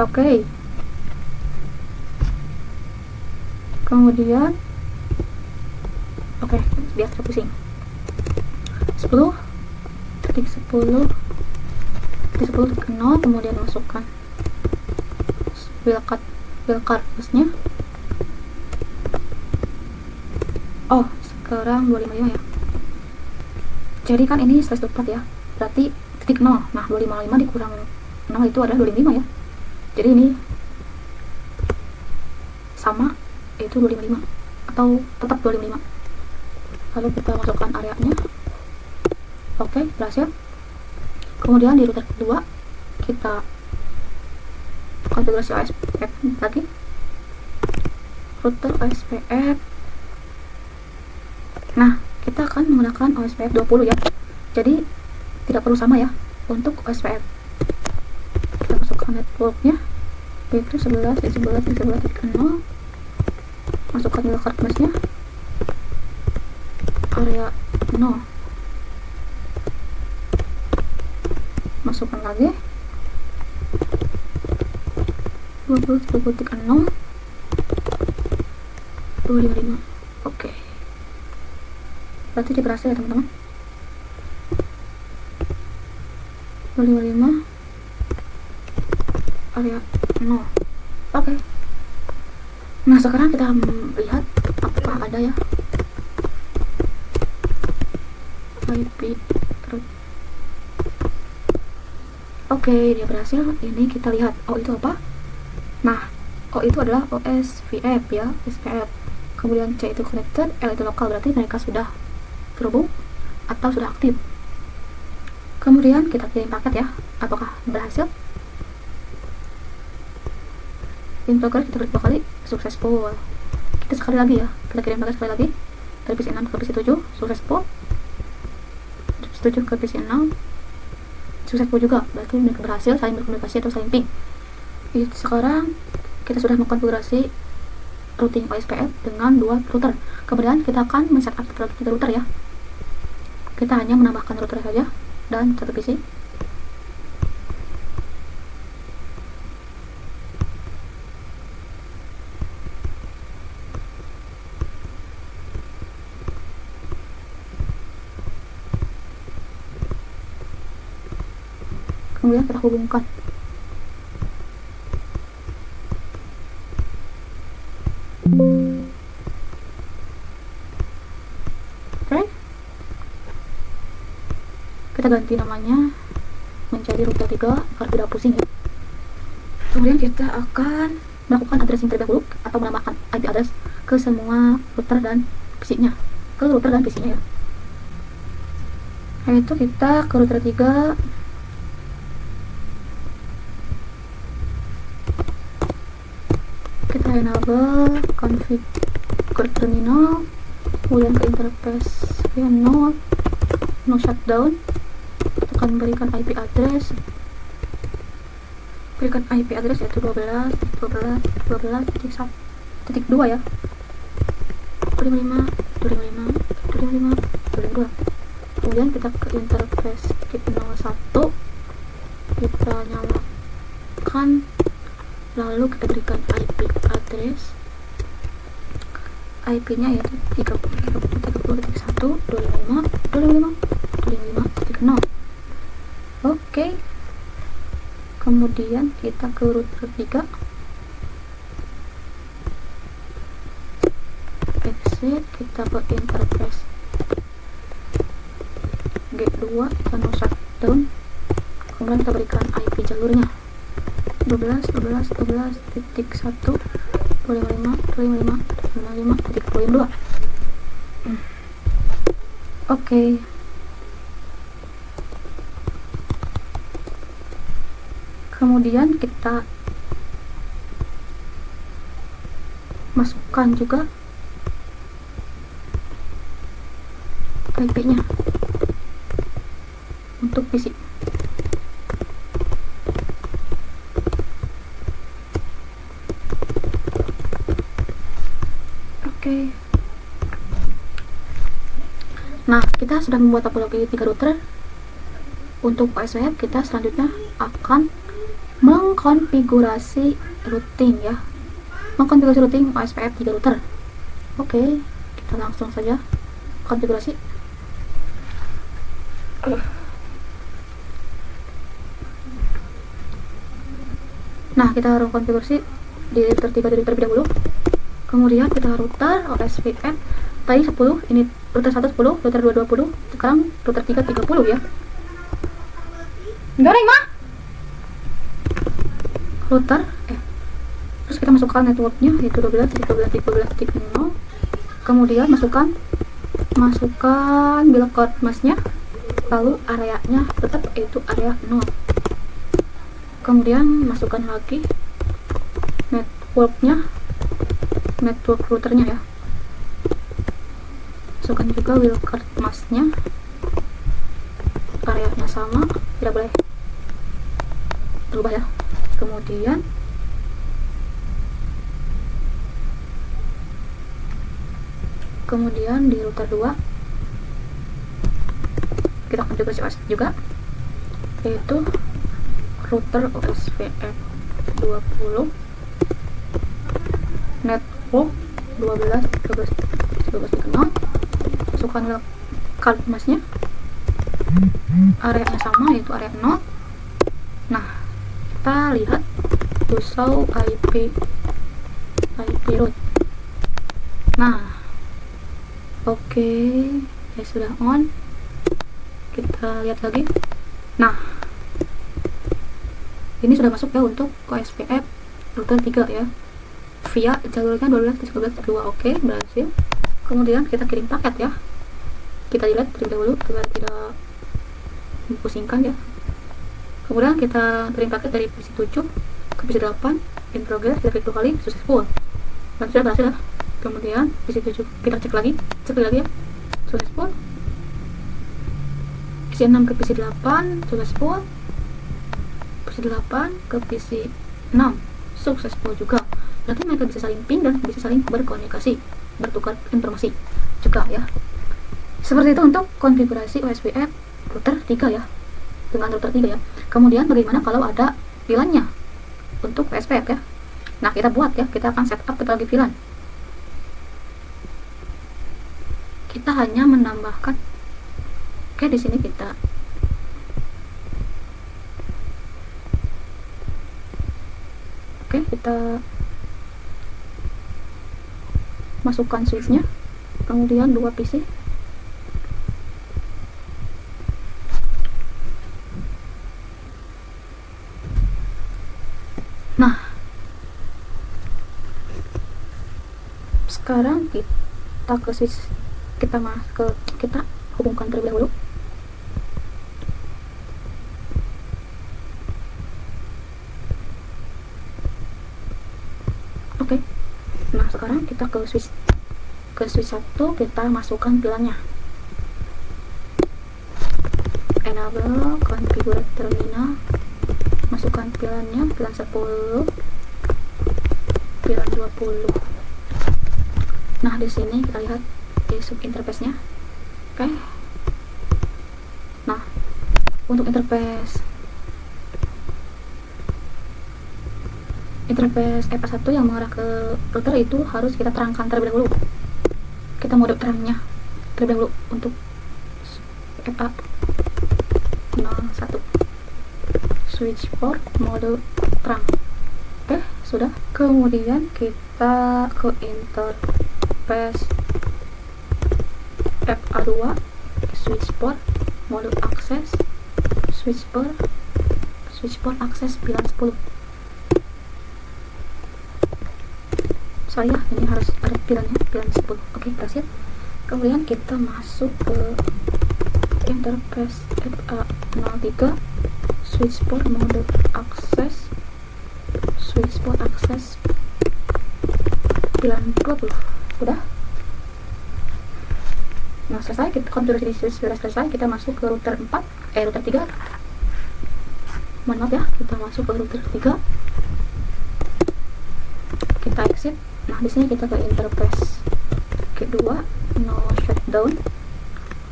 Oke. Kemudian biar terpusing. 10.10.0, kemudian masukkan wildcard busnya. Oh, sekarang 255 ya. Jadi kan ini /24 ya, berarti titik 0. Nah, 255 dikurang 0 itu adalah 255 ya. Jadi ini sama, yaitu 255 atau tetap 255. Lalu kita masukkan areanya. Oke, berhasil. Kemudian di router kedua kita konfigurasi OSPF lagi. Router OSPF. Nah, kita akan menggunakan OSPF 20 ya. Jadi tidak perlu sama ya untuk OSPF. Kita masukkan networknya, yaitu 11.11.11.0. Masukkan wildcard masknya, area 0. Masukkan lagi 20.0 255. Oke. Berarti dia berhasil ya, teman-teman. 255 area 0. Oke. Nah, sekarang kita lihat apakah ada ya IP. Oke, dia berhasil. Ini kita lihat. Oh, itu apa? Nah, O itu adalah OSVF ya, SPF. Kemudian C itu connected, L itu lokal, berarti mereka sudah terhubung atau sudah aktif. Kemudian kita kirim paket ya, apakah berhasil? In progress, kita klik 2 kali, successful. Kita sekali lagi ya, kita kirim paket sekali lagi dari PC 6 ke PC 7, successful. Dari PC 7 ke PC 6 successful juga, berarti mereka berhasil saling berkomunikasi atau saling ping. Sekarang kita sudah mengkonfigurasi routing OSPF dengan 2 router. Kemudian kita akan men-setup 3 router ya. Kita hanya menambahkan router saja dan 1 PC. Kemudian kita hubungkan. Oke. Kita ganti namanya menjadi router 3 agar tidak pusing ya. Kemudian kita akan melakukan addressing terlebih dahulu atau menambahkan IP address ke semua router dan PC-nya. Ke router dan PC-nya ya. Yaitu kita ke router 3. Kita enable configure terminal, kemudian ke interface no shutdown. Kita akan berikan IP address, yaitu 12.12.12.1.2 ya, 255. Kemudian kita ke interface kit 01, kita nyalakan, lalu kita berikan IP address. IP nya yaitu 30.1.25.25.0. Oke, kemudian kita ke router 3, exit, kita ke interface G2, kita mau shutdown, kemudian kita berikan IP jalurnya 12.1.25.25.2. Oke. Kemudian kita masukkan juga IP-nya untuk PC. Oke. Nah, kita sudah membuat topologi 3 router. Untuk OSWF kita selanjutnya akan mengkonfigurasi routing ya. Mengkonfigurasi routing OSPF 3 router. Oke, kita langsung saja konfigurasi. Nah, kita harus konfigurasi di router 3 terlebih dahulu. Kemudian kita router OSPF tadi 10, ini router 1 10, router 2 20, sekarang router 3 30 ya. Enggak, mah. Router terus kita masukkan networknya yaitu 12.13.13.0. Kemudian masukkan billcode masnya, lalu areanya tetap yaitu area 0. Kemudian masukkan lagi network routernya ya, masukkan juga wildcard masknya, areanya sama, tidak boleh berubah ya. Kemudian di router 2 kita konfigurasi OS juga, yaitu router OSPF 20 network 12.13.13.0. Masukkan wildcard masnya, areanya sama yaitu area 0. Nah, kita lihat to show IP route. Nah, oke, ya sudah on. Kita lihat lagi. Nah, ini sudah masuk ya untuk OSPF router 3 ya, via jalurnya 12.13.2. Oke, berhasil. Kemudian kita kirim paket ya. Kita lihat terlebih dahulu agar tidak mempusingkan ya. Kemudian kita kirim paket dari PC 7 ke PC 8, in progress, kita klik 2 kali, successful. Dan sudah berhasil ya. Kemudian PC 7 kita cek lagi ya, successful. PC 6 ke PC 8, successful. PC 8 ke PC 6, successful juga. Berarti mereka bisa saling ping dan bisa saling berkomunikasi, bertukar informasi juga ya. Seperti itu untuk konfigurasi OSPF router 3 ya, dengan router 3 ya. Kemudian bagaimana kalau ada VLAN-nya untuk OSPF ya. Nah, kita buat ya, kita akan setup topologi VLAN. Kita hanya menambahkan, oke, di sini kita masukkan switchnya, kemudian 2 PC. Nah, sekarang kita ke switch, kita hubungkan terlebih dahulu. Oke. Nah, sekarang kita ke switch 1, kita masukkan VLAN-nya. Enable configure terminal, masukkan VLAN-nya, VLAN 10, VLAN 20. Nah, di sini kita lihat di sub interface-nya. Oke. Untuk interface FA1 yang mengarah ke router itu harus kita terangkan terlebih dahulu. Kita mode terangnya terlebih dahulu untuk FA01 switch port mode terang. Oke, sudah. Kemudian kita ke interface FA2 switch port mode akses switch port akses pilihan 10. Sorry ya, ini harus ada pilihannya, pilihan 10. Oke, berhasil. Kemudian kita masuk ke interface FA03 switch port mode akses pilihan 20. Udah. Nah, selesai. Kita konfigurasi di switch sudah selesai. Kita masuk ke router 3. Mohon maaf ya, kita masuk ke router 3. Kita exit. Nah, di sini kita ke interface kedua, no shutdown.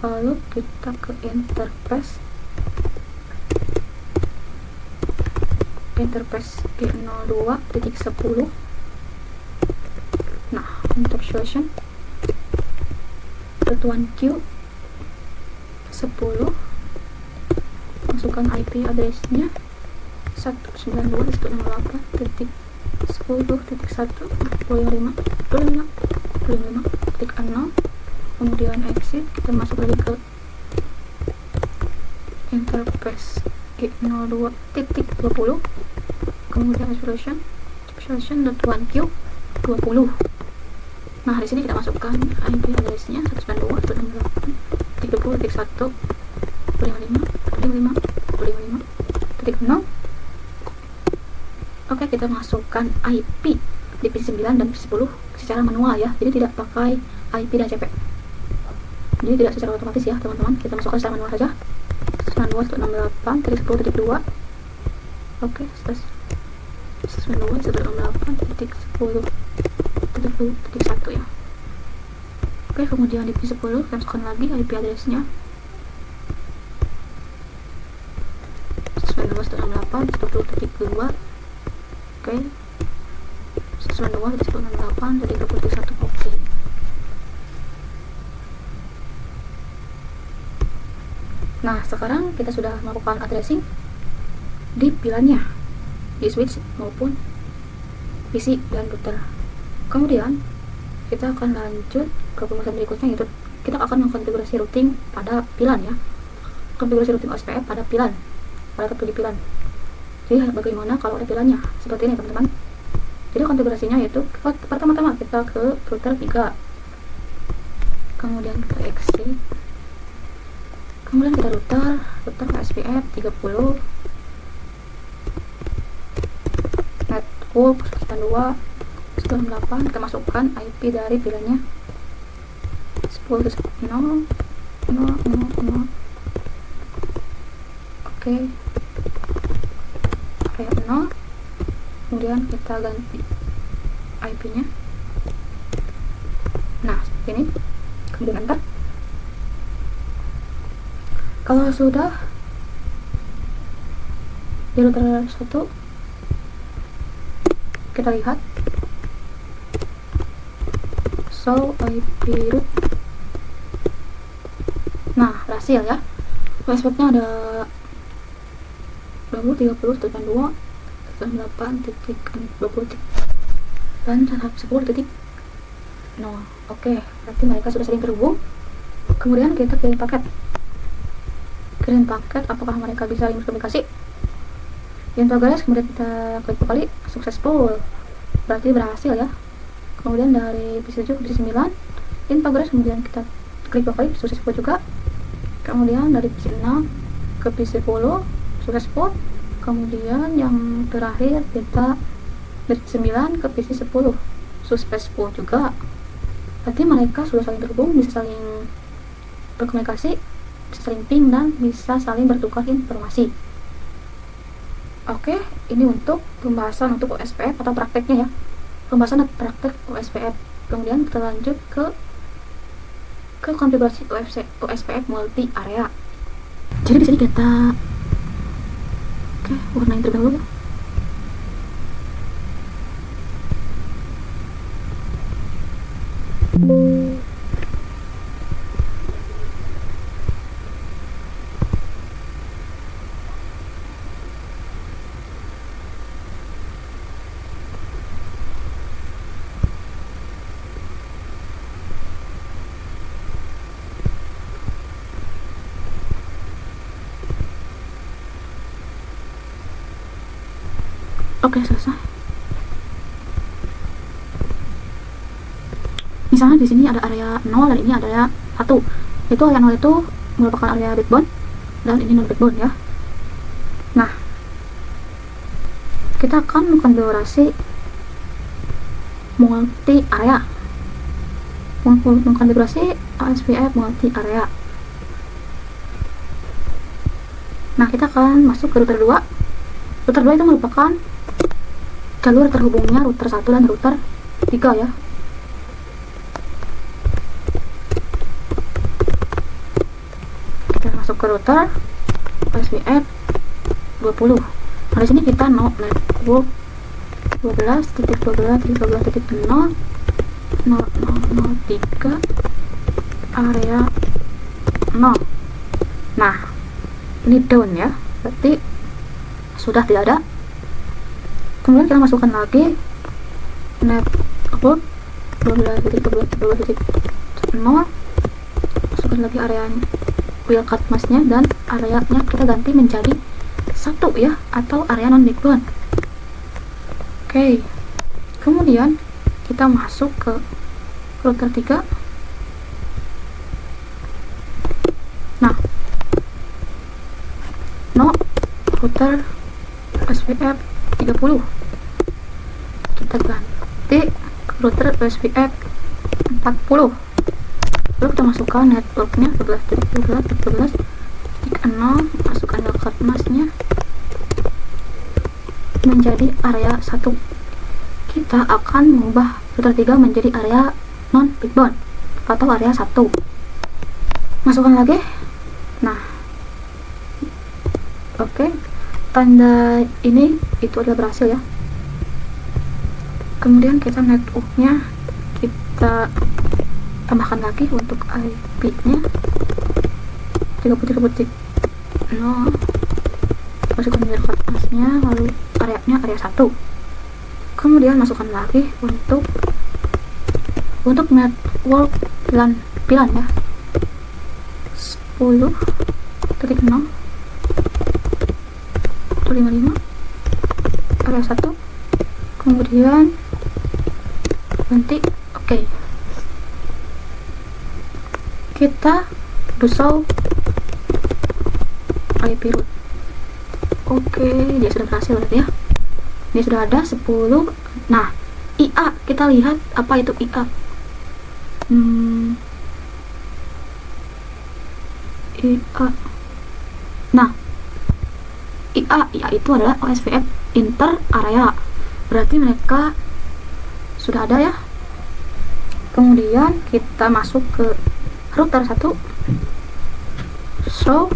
Lalu kita ke interface G02.10. Nah, untuk solution .1Q 10, masukkan IP address-nya 192.10.1.25.0, kemudian exit. Kita masuk lagi ke interface G02.20, kemudian solution.1Q 20. Nah, di sini kita masukkan IP address-nya 192.20.1.55.0. Oke, kita masukkan IP divisi 9 dan divisi 10 secara manual ya, jadi tidak pakai IP dan CP, jadi tidak secara otomatis ya teman-teman. Kita masukkan secara manual saja. 192.168.10.2. Oke, 192.168.10.1 ya. Oke, kemudian di divisi 10 kita masukkan lagi IP address-nya 192.168.10.2. Oke, 192.168.10.1. Oke. Nah, sekarang kita sudah melakukan addressing di pilannya, di switch maupun PC dan router. Kemudian kita akan lanjut ke pembahasan berikutnya, yaitu kita akan mengkonfigurasi routing pada pilan ya. Konfigurasi routing OSPF pada pilan, pada kartu pilan. Jadi bagaimana kalau ada pilannya? Seperti ini teman-teman. Jadi konfigurasinya yaitu pertama-tama kita ke router 3, kemudian kita exit, kemudian kita router OSPF 30 network 192.168. Kita masukkan IP dari pilannya 10.0.0.0. Oke, kayak 0. Kemudian kita ganti IP-nya. Nah, seperti ini. Kemudian enter. Kalau sudah di router 1, kita lihat show IP root. Nah, berhasil ya. OSPF-nya ada 20, 30, 1.2, 8.20 dan 10.0. Oke, berarti mereka sudah saling terhubung. Kemudian kita kirim paket. Apakah mereka bisa saling berkomunikasi? In progress. Kemudian kita klik dua kali, successful, berarti berhasil ya. Kemudian dari PC 7 ke PC 9 in progress, kemudian kita klik dua kali, successful juga. Kemudian dari PC 6 ke PC 10 successful. Kemudian yang terakhir kita dari PC 9 ke PC 10 successful juga. Berarti mereka sudah saling terhubung, bisa saling berkomunikasi, bisa saling ping, dan bisa saling bertukar informasi. Oke, ini untuk pembahasan untuk OSPF atau prakteknya ya, pembahasan praktek OSPF. Kemudian kita lanjut ke konfigurasi OSPF multi area. Jadi di sini kita Oke, warnain terlebih dahulu. Oke, selesai. Misalnya di sini ada area 0 dan ini ada area 1. Itu area 0 itu merupakan area backbone dan ini non backbone ya. Nah, kita akan mengkonfigurasi multi area. Mengkonfigurasi OSPF multi area. Nah, kita akan masuk ke router 2. Router 2 itu merupakan jalur terhubungnya router 1 dan router 3 ya. Kita masuk ke router OSPF 20. Nah, di sini kita network 12.12.12.0.003 area 0. Nah, ini down ya, berarti sudah tidak ada. Kemudian kita masukkan lagi network 12.12.0, masukkan lagi areanya wildcard masknya dan areanya kita ganti menjadi 1 ya, atau area non backbone. Oke, kemudian kita masuk ke router 3. Nah, router OSPF 30 kita ganti ke router OSPF 40. Lalu kita masukkan networknya 12.12.12.0, masukkan wildcard masknya menjadi area 1. Kita akan mengubah router 3 menjadi area non backbone atau area 1. Masukkan lagi. Nah, oke, tanda ini itu adalah berhasil ya. Kemudian kita networknya kita tambahkan lagi untuk IP-nya 30.0, masukkan wildcard masknya, lalu areanya area 1. Kemudian masukkan lagi untuk network pilan ya 10.0 55 area 1, kemudian ganti. Oke, kita do show IP root. Oke, dia sudah berhasil ya, dia sudah ada 10. Nah, IA, kita lihat apa itu IA. IA. Nah, IA itu adalah OSPF inter area, berarti mereka sudah ada ya. Kemudian kita masuk ke router 1, show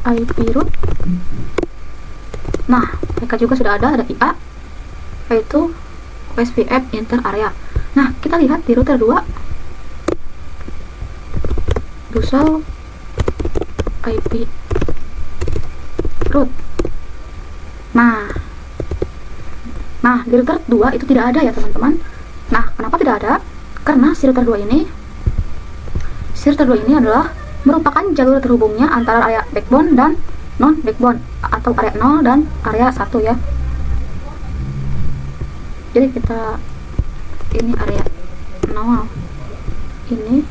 IP root. Nah, mereka juga sudah ada IA, yaitu OSPF inter area. Nah, kita lihat di router 2, show IP root. Nah, di router 2 itu tidak ada ya teman-teman. Nah, kenapa tidak ada? Karena si router 2 ini adalah merupakan jalur terhubungnya antara area backbone dan non backbone, atau area 0 dan area 1 ya. Jadi kita ini area 0, ini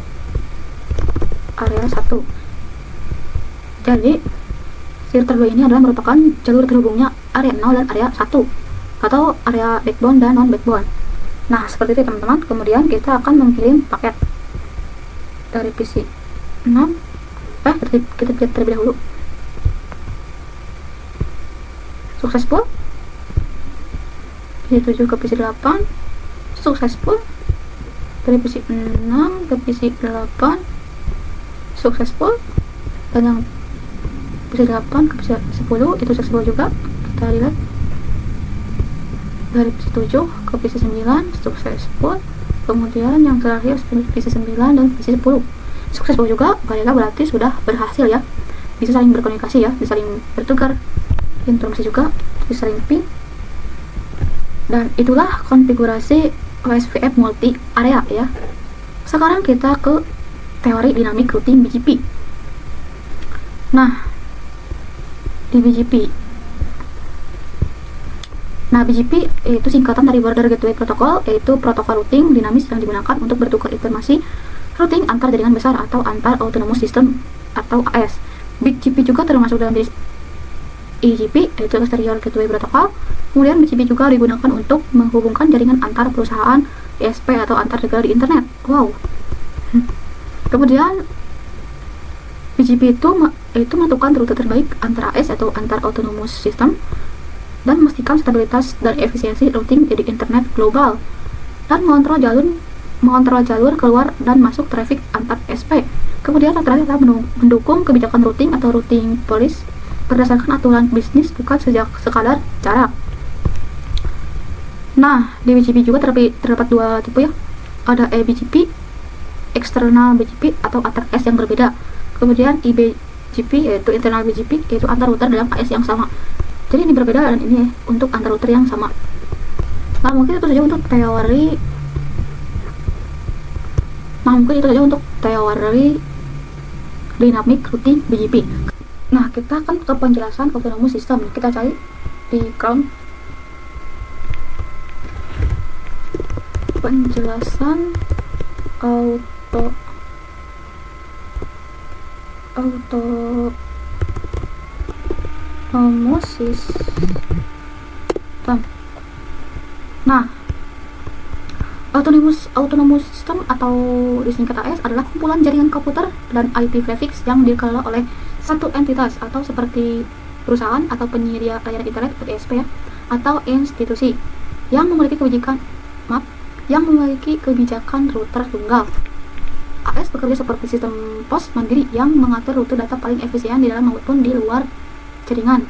area 1. Jadi si router 2 ini adalah merupakan jalur terhubungnya area 0 dan area 1, atau area backbone dan non backbone. Nah, seperti itu teman-teman. Kemudian kita akan mengirim paket dari PC 6. Kita lihat terlebih dahulu. Successful. PC 7 ke PC 8. Successful. Dari PC 6 ke PC 8. Successful. Dan yang PC 8 ke PC 10 itu fleksibel juga. Kita lihat dari PC 7 ke PC 9 successful. Kemudian yang terakhir PC 9 dan PC 10 successful juga. Berarti sudah berhasil ya, bisa saling berkomunikasi ya, bisa saling bertukar informasi juga, bisa saling ping. Dan itulah konfigurasi OSPF multi area ya. Sekarang kita ke teori dinamik routing BGP. Nah, di BGP, BGP itu singkatan dari Border Gateway Protocol, yaitu protokol routing dinamis yang digunakan untuk bertukar informasi routing antar jaringan besar atau antar autonomous system atau AS. BGP juga termasuk dalam jenis EGP, yaitu Exterior Gateway Protocol. Kemudian BGP juga digunakan untuk menghubungkan jaringan antar perusahaan, ISP atau antar negara di internet. Wow. Kemudian BGP itu menentukan rute terbaik antara AS atau antar autonomous system dan memastikan stabilitas dan efisiensi routing di internet global dan mengontrol jalur keluar dan masuk traffic antar SP. Kemudian terakhir adalah mendukung kebijakan routing atau routing policy berdasarkan aturan bisnis, bukan sekadar jarak. Nah, di BGP juga terdapat dua tipe ya. Ada eBGP, external BGP atau antar AS yang berbeda. Kemudian eBGP yaitu internal BGP, yaitu antar router dalam AS yang sama. Jadi ini berbeda dan ini untuk antar router yang sama. Nah, mungkin itu saja untuk teori dynamic routing BGP. Nah, kita akan ke penjelasan autonomous system. Kita cari di Chrome penjelasan autonomous system. Nah, autonomous system atau disingkat AS adalah kumpulan jaringan komputer dan IP prefix yang dikelola oleh satu entitas atau seperti perusahaan atau penyedia layanan internet seperti ISP ya, atau institusi yang memiliki kebijakan router tunggal. AS bekerja seperti sistem pos mandiri yang mengatur rute data paling efisien di dalam maupun di luar jaringan,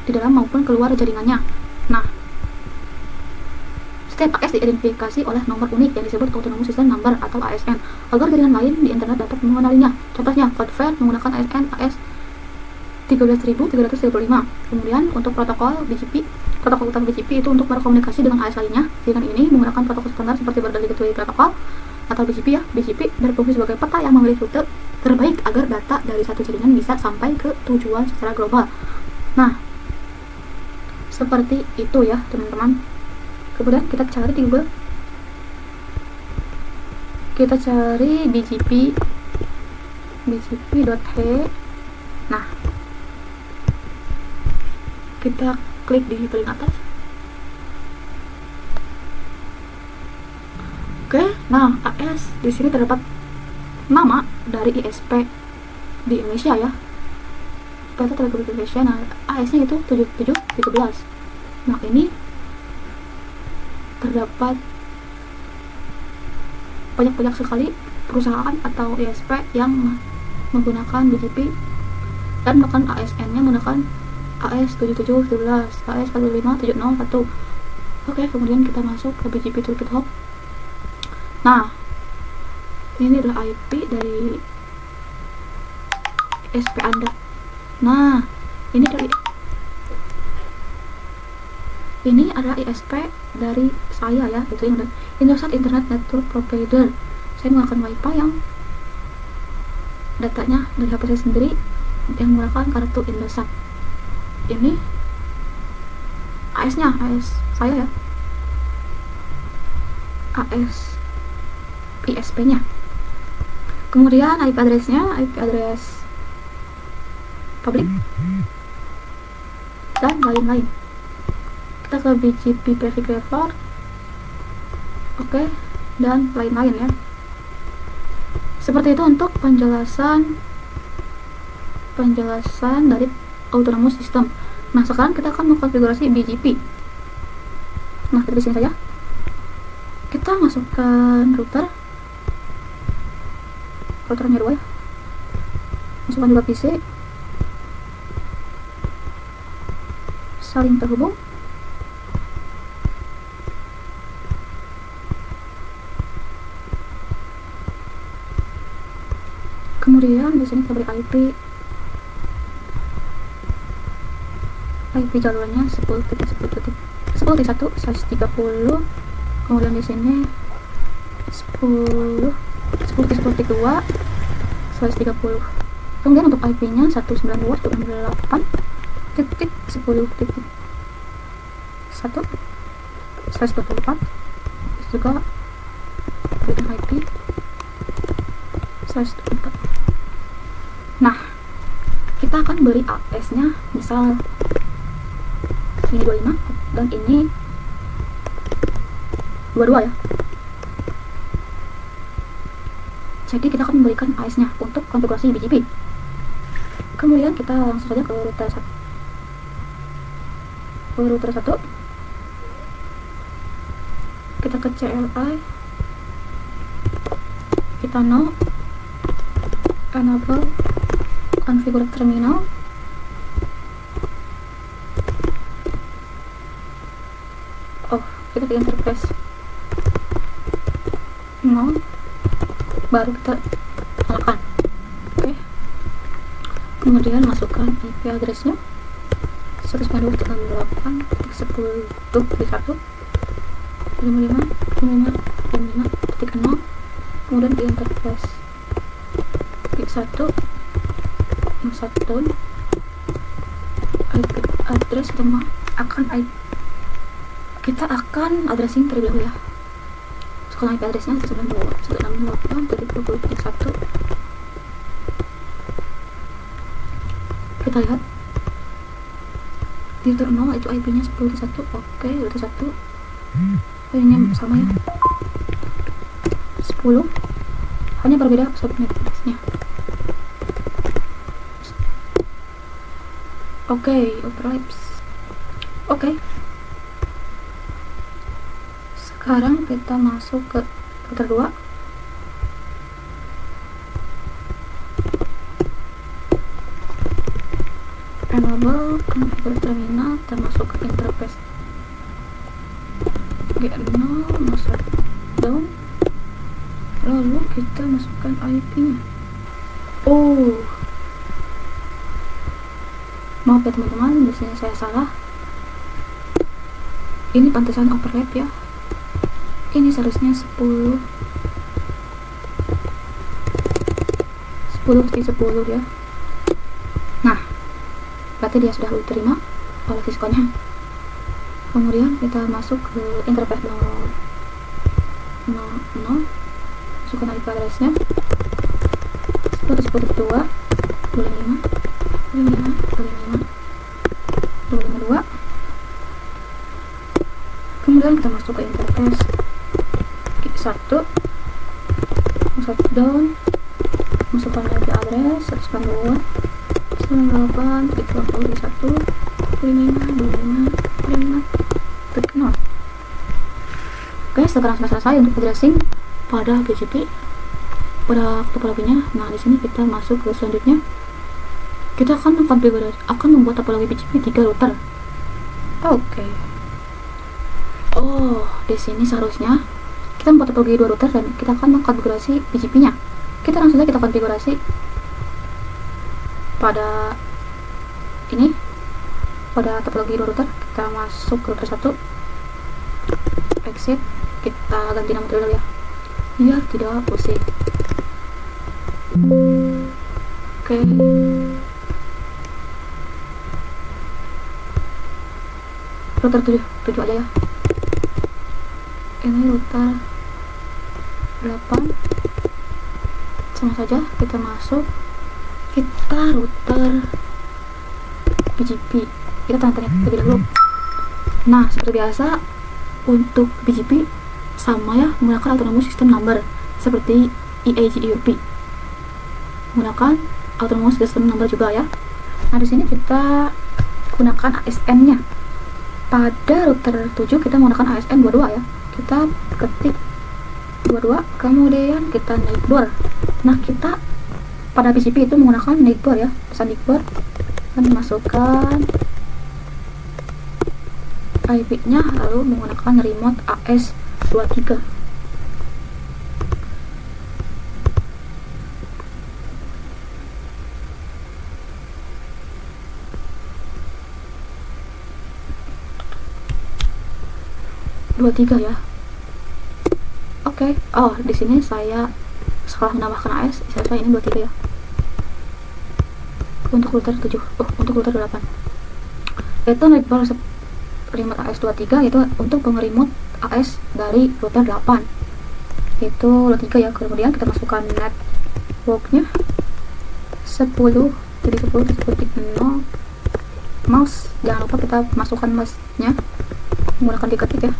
di dalam maupun keluar jaringannya. Nah, setiap AS diidentifikasi oleh nomor unik yang disebut Autonomous System Number atau ASN agar jaringan lain di internet dapat mengenalinya. Contohnya, Cloudflare menggunakan ASN AS 13335. Kemudian untuk protokol utama BGP itu untuk berkomunikasi dengan AS lainnya. Jaringan ini menggunakan protokol standar seperti Border Gateway Protocol atau BGP ya. BGP berfungsi sebagai peta yang memilih rute terbaik agar data dari satu jaringan bisa sampai ke tujuan secara global. Nah, seperti itu ya teman-teman. Kemudian kita cari di Google, kita cari bgp.he. Nah, kita klik di paling atas. Oke, nah AS di sini terdapat nama dari ISP di Indonesia ya. Kita terdapat Indonesia. Nah, AS-nya itu 7713. Nah, ini terdapat banyak sekali perusahaan atau ISP yang menggunakan BGP dan bahkan ASN-nya menggunakan AS 7711, AS 45701. Oke, kemudian kita masuk ke BGP Toolkit Hub. Nah, ini adalah IP dari ISP Anda. Nah, ini adalah ISP dari saya ya, itu yang Indosat Internet Network Provider. Saya menggunakan WiFi yang datanya dari HP saya sendiri yang menggunakan kartu Indosat. Ini AS-nya, AS saya ya, AS ISP-nya. Kemudian IP address-nya, IP address public dan lain-lain. Kita ke BGP Prefix Level, oke, dan lain-lain ya. Seperti itu untuk penjelasan dari autonomous system. Nah, sekarang kita akan mengkonfigurasi BGP. Nah, kita di sini saja. Kita masukkan routernya dua ya. Masukkan juga PC. saling terhubung. Kemudian di sini kita beri IP jalurnya 10.1/30. Kemudian di sini 10.10.2/30. Kemudian untuk IP-nya 192.168.1/1/24. juga berikan IP 124. Nah, kita akan beri AS nya, misal ini 25 dan ini 22 ya. Jadi kita akan memberikan AS nya untuk konfigurasi BGP. Kemudian kita langsung saja ke router 1. Kita ke CLI, kita no enable configure terminal. Kita ke interface no, baru kita nyalakan. Oke. Kemudian masukkan IP addressnya 192.168.1.55.55.0. Kemudian di interface IP 1 shutdown IP address kita akan addressing terlebih dahulu ya. Sekarang IP addressnya 192.168.20.1. Kita lihat di terminal itu IP nya 10.1. Oke, udah 1. Ini sama ya, 10, hanya berbeda subnet addressnya. Oke, overlaps. Oke. Sekarang kita masuk ke router 2. Enable configure terminal, kita masuk ke interface G0, masuk down, lalu kita masukkan IP-nya. Maaf ya teman-teman, di sini saya salah. Ini pantesan overlap ya. Ini seharusnya 10 ya. Nah, berarti dia sudah diterima oleh Cisco-nya. Kemudian kita masuk ke interface 0, masukkan IP address-nya 10.10.2.25.25.25.25.2. Kemudian kita masuk ke interface 1, shutdown, masukkan IP address 192.168.1.25.25.0. Guys, sekarang sudah selesai untuk addressing pada BGP pada topologinya. Nah, di sini kita masuk ke selanjutnya. Kita akan membuat topologi BGP 3 router. Oke. Di sini seharusnya kita membuat topologi 2 router dan kita akan mengkonfigurasi BGP-nya. Kita langsung saja kita konfigurasi pada ini, pada topologi 2 router. Kita masuk ke router 1, exit, kita ganti nama terlebih dahulu ya, biar tidak pusing. Oke. Router 7 aja ya. Ini router 8, sama saja kita masuk, kita router BGP, kita tanya terlebih dahulu. Nah, seperti biasa untuk BGP sama ya, menggunakan autonomous system number seperti EAGEUP, menggunakan autonomous system number juga ya. Nah, di sini kita gunakan ASN-nya. Pada router 7 kita menggunakan ASN 22 ya. Kita ketik 22, kemudian kita naik door. Nah, kita pada BGP itu menggunakan naik door ya, pesan naik door, dan masukkan IP-nya, lalu menggunakan remote AS23. Ya. Oke. Oh, di sini saya setelah menambahkan AS, saya ini 23 ya. Untuk router 7. Untuk router 8. Itu network remote AS23 itu untuk pengerimut AS dari router 8. Itu 23 ya. Kemudian kita masukkan networknya 10.10.0 mouse. Jangan lupa kita masukkan mouse-nya menggunakan diketik ya.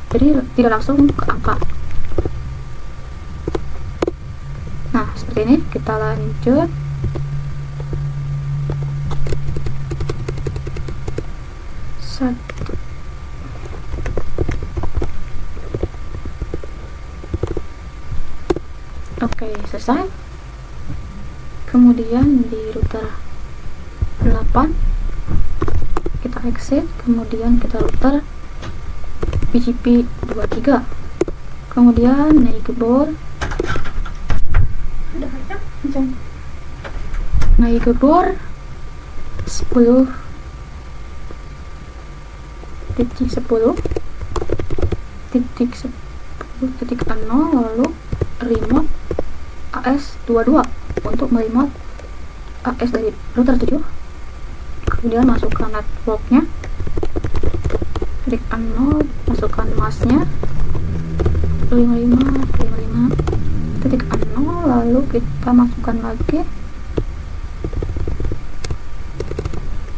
Jadi tidak langsung ke angka. Nah, seperti ini. Kita lanjut. Oke, selesai. Kemudian di router 8 kita exit, kemudian kita router BGP 23, kemudian naik ke bor 10 titik 10.10.0 lalu remote AS22 untuk meremote AS dari router 7. Kemudian masukkan networknya titik 0, masukkan masnya 55.0, lalu kita masukkan lagi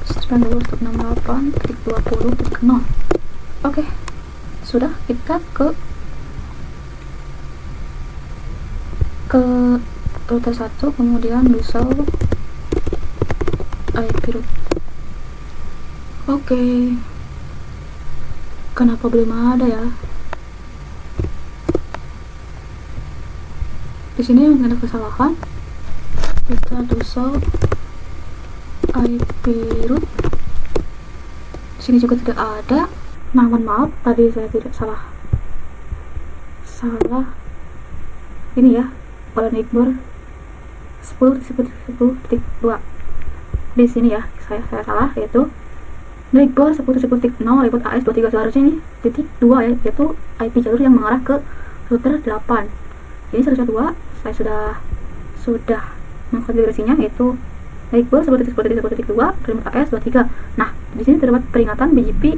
19.68.20.0. Oke, sudah. Kita ke router 1, kemudian bisa IP root. Oke. Kenapa belum ada ya? Di sini ada kesalahan. Kita bisa IP root. Di sini juga tidak ada. Nah, mohon maaf tadi saya tidak salah ini ya, pada netbor 10.10.10.2. Di sini ya saya salah, yaitu netbor 10.10.0 remote AS23. seharusnya ini titik 2 ya, yaitu IP jalur yang mengarah ke router 8. Ini seharusnya 2. Saya sudah mengkonfigurasinya, yaitu netbor 10.10.10.2 remote AS23. Nah, di sini terdapat peringatan BGP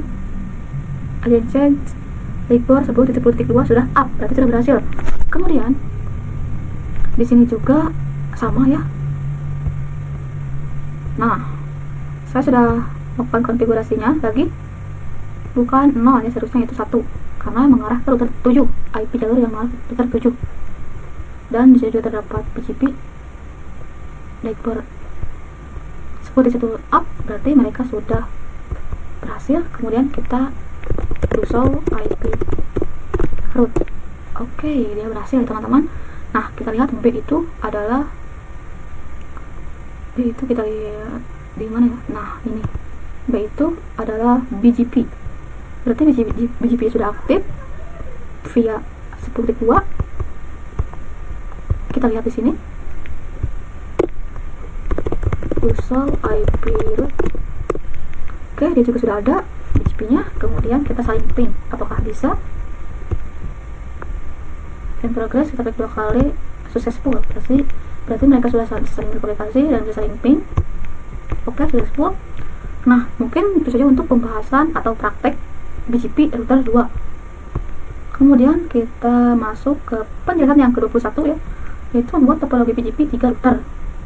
adjacent netbor 10.10.2 sudah up, berarti sudah berhasil. Kemudian di sini juga sama ya. Nah, saya sudah melakukan konfigurasinya lagi, bukan 0 ya, seharusnya itu 1 karena mengarah ke router 7, IP jalur yang mengarah ke router 7. Dan di sini juga terdapat BGP netbor 10.10 up, berarti mereka sudah berhasil. Kemudian kita do IP root. Oke, dia berhasil teman-teman. Nah, kita lihat B itu adalah kita lihat di mana ya. Nah, ini B itu adalah BGP. Berarti BGP sudah aktif via 10.2. Kita lihat di sini. Usul IP root. Oke, dia juga sudah ada BGP-nya. Kemudian kita saling ping. Apakah bisa? In progress, kita klik 2 kali, successful. Berarti mereka sudah saling berkomunikasi dan bisa saling ping. Oke, successful. Nah, mungkin itu saja untuk pembahasan atau praktek BGP router 2. Kemudian kita masuk ke penjelasan yang ke-21 ya, yaitu membuat topologi BGP 3 router.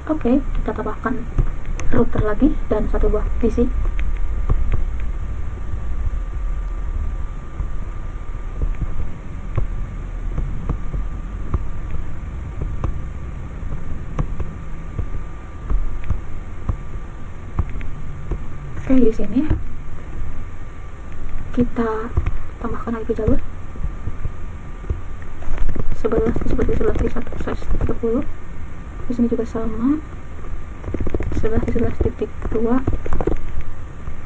Oke, kita tambahkan router lagi dan satu buah PC. Oke, di sini kita tambahkan IP jalur 11.11.11.130. Di sini juga sama 11.11.2.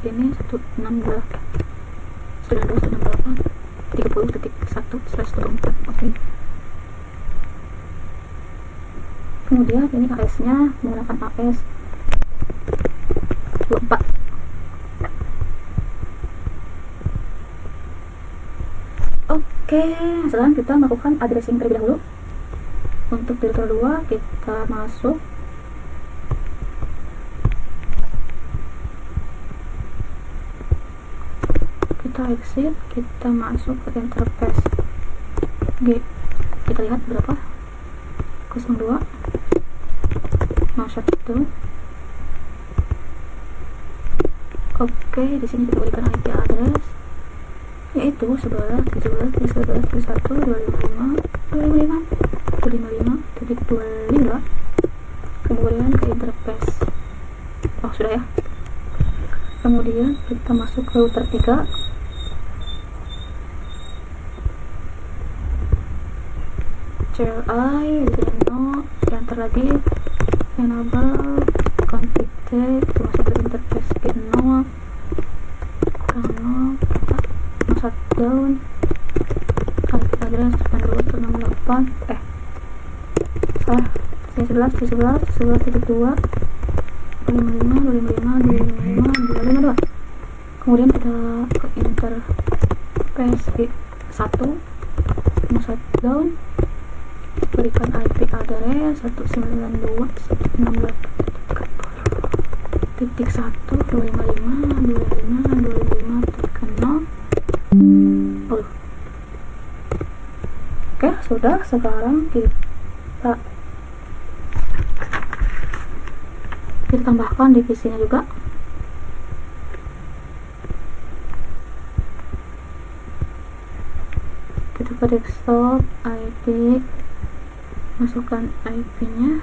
Ini 168. 92, 30.1/24. Oke. Kemudian ini AS nya menggunakan AS 24. Oke, sekarang kita melakukan addressing terlebih dahulu. Untuk di router 2 kita masuk, kita exit, kita masuk ke interface G. Kita lihat berapa? 02 01. Oke, di sini kita berikan IP address yaitu 11 17 11 21 255 255 255.22. Kemudian ke interface. Oh, sudah ya. Kemudian kita masuk ke router 3. CLI di sini no, enter lagi, enable config, kita masuk ke interface gate 0, karena kita shutdown IP address 92.68 salah, sini 11.11.11.2 255 255 255 252. Kemudian kita ke interface gate 1, shutdown, berikan IP address 192.168.1.255.255.255.0. Oke, sudah. Sekarang kita tambahkan divisinya juga. Kita ke desktop, IP, masukkan IP nya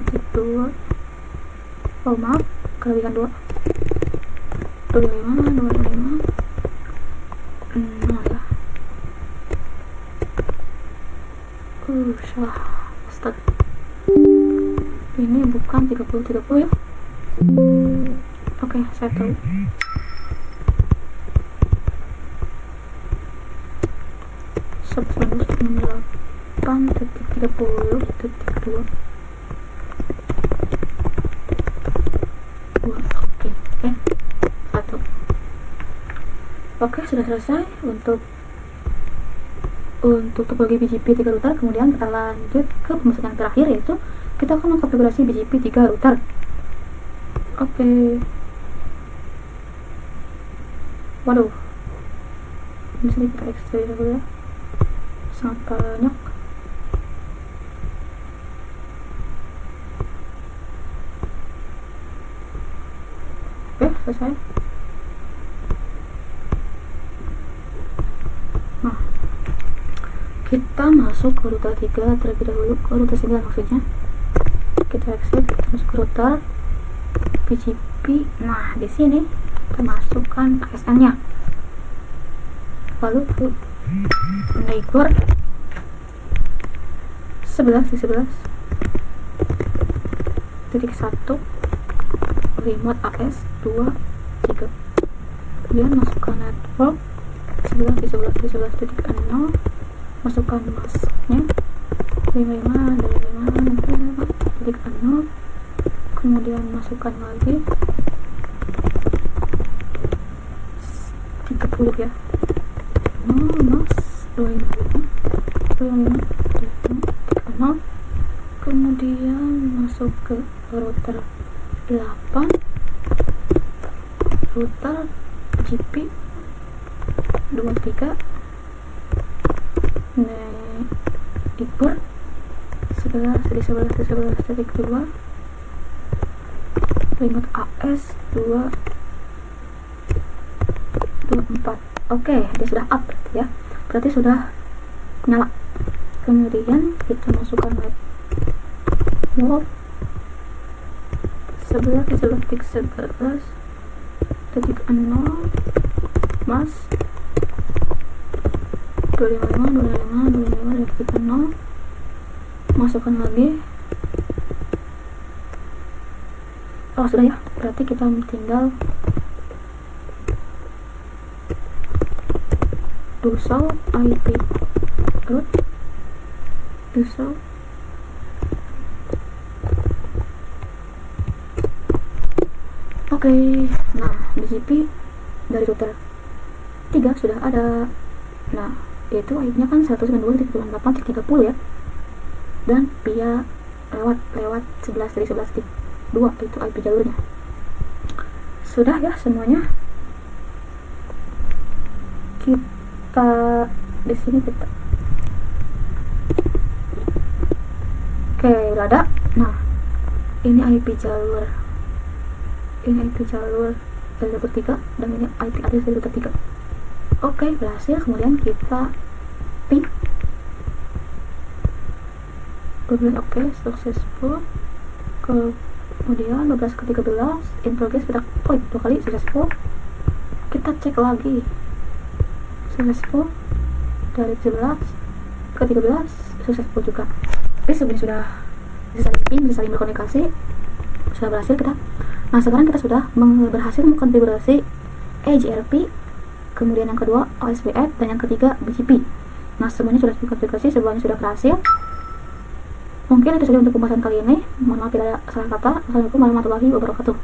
titik 2. Oh maaf, kelebihan 2 255 ya. Salah, start. Ini bukan 30 ya. Oke, saya tahu. Sub 168.30.2. Oke, 1. Oke, sudah selesai untuk topologi BGP 3 router. Kemudian kita lanjut ke pembahasan yang terakhir, yaitu kita akan mengkonfigurasi BGP 3 router. Oke. Waduh, di sini kita ekstrak dulu ya, sangat banyak. Oke, selesai. Nah, kita masuk ke router 3 terlebih dahulu, ke router 9 maksudnya. Kita exit, kita masuk ke router BGP. Nah, di sini kita masukkan ASN nya, lalu ke neighbor 11.11.1 remote AS 2 3. Kemudian masukkan network 11.11.11.0, masukkan masknya 55.25.0, kemudian masukkan lagi 30 ya, mas 25.25.0. Kemudian masuk ke router 8, router GP 23, neighbor 11.11.11.2 remote AS 224. Oke, dia sudah up ya, berarti sudah nyala. Kemudian kita masukkan network 11.11.11.0 mas 255.255.255.0, masukkan lagi. Oh sudah ya, berarti kita tinggal Dusel IP root Dusel. Oke, nah BGP dari router 3 sudah ada. Nah itu IP-nya kan 192.168.30 ya, dan via lewat 11 dari 11.2 itu IP jalurnya. Sudah ya semuanya. Kita di sini kita oke udah ada. Nah ini IP jalur dari router 3 dan ini IP address dari router 3. Oke, berhasil. Kemudian kita ping 12. Oke, successful. Kemudian 12 ke 13 in progress, kita klik 2 kali successful. Kita cek lagi successful dari 11 ke 13 successful juga. Oke, sebenarnya sudah bisa saling ping, bisa saling berkomunikasi, sudah berhasil kita. Nah sekarang kita sudah berhasil mengkonfigurasi EGRP, kemudian yang kedua OSPF, dan yang ketiga BGP. Nah semuanya sudah dikonfigurasi, semuanya sudah berhasil. Mungkin itu saja untuk pembahasan kali ini. Mohon maaf bila ada salah kata. Wassalamualaikum warahmatullahi wabarakatuh.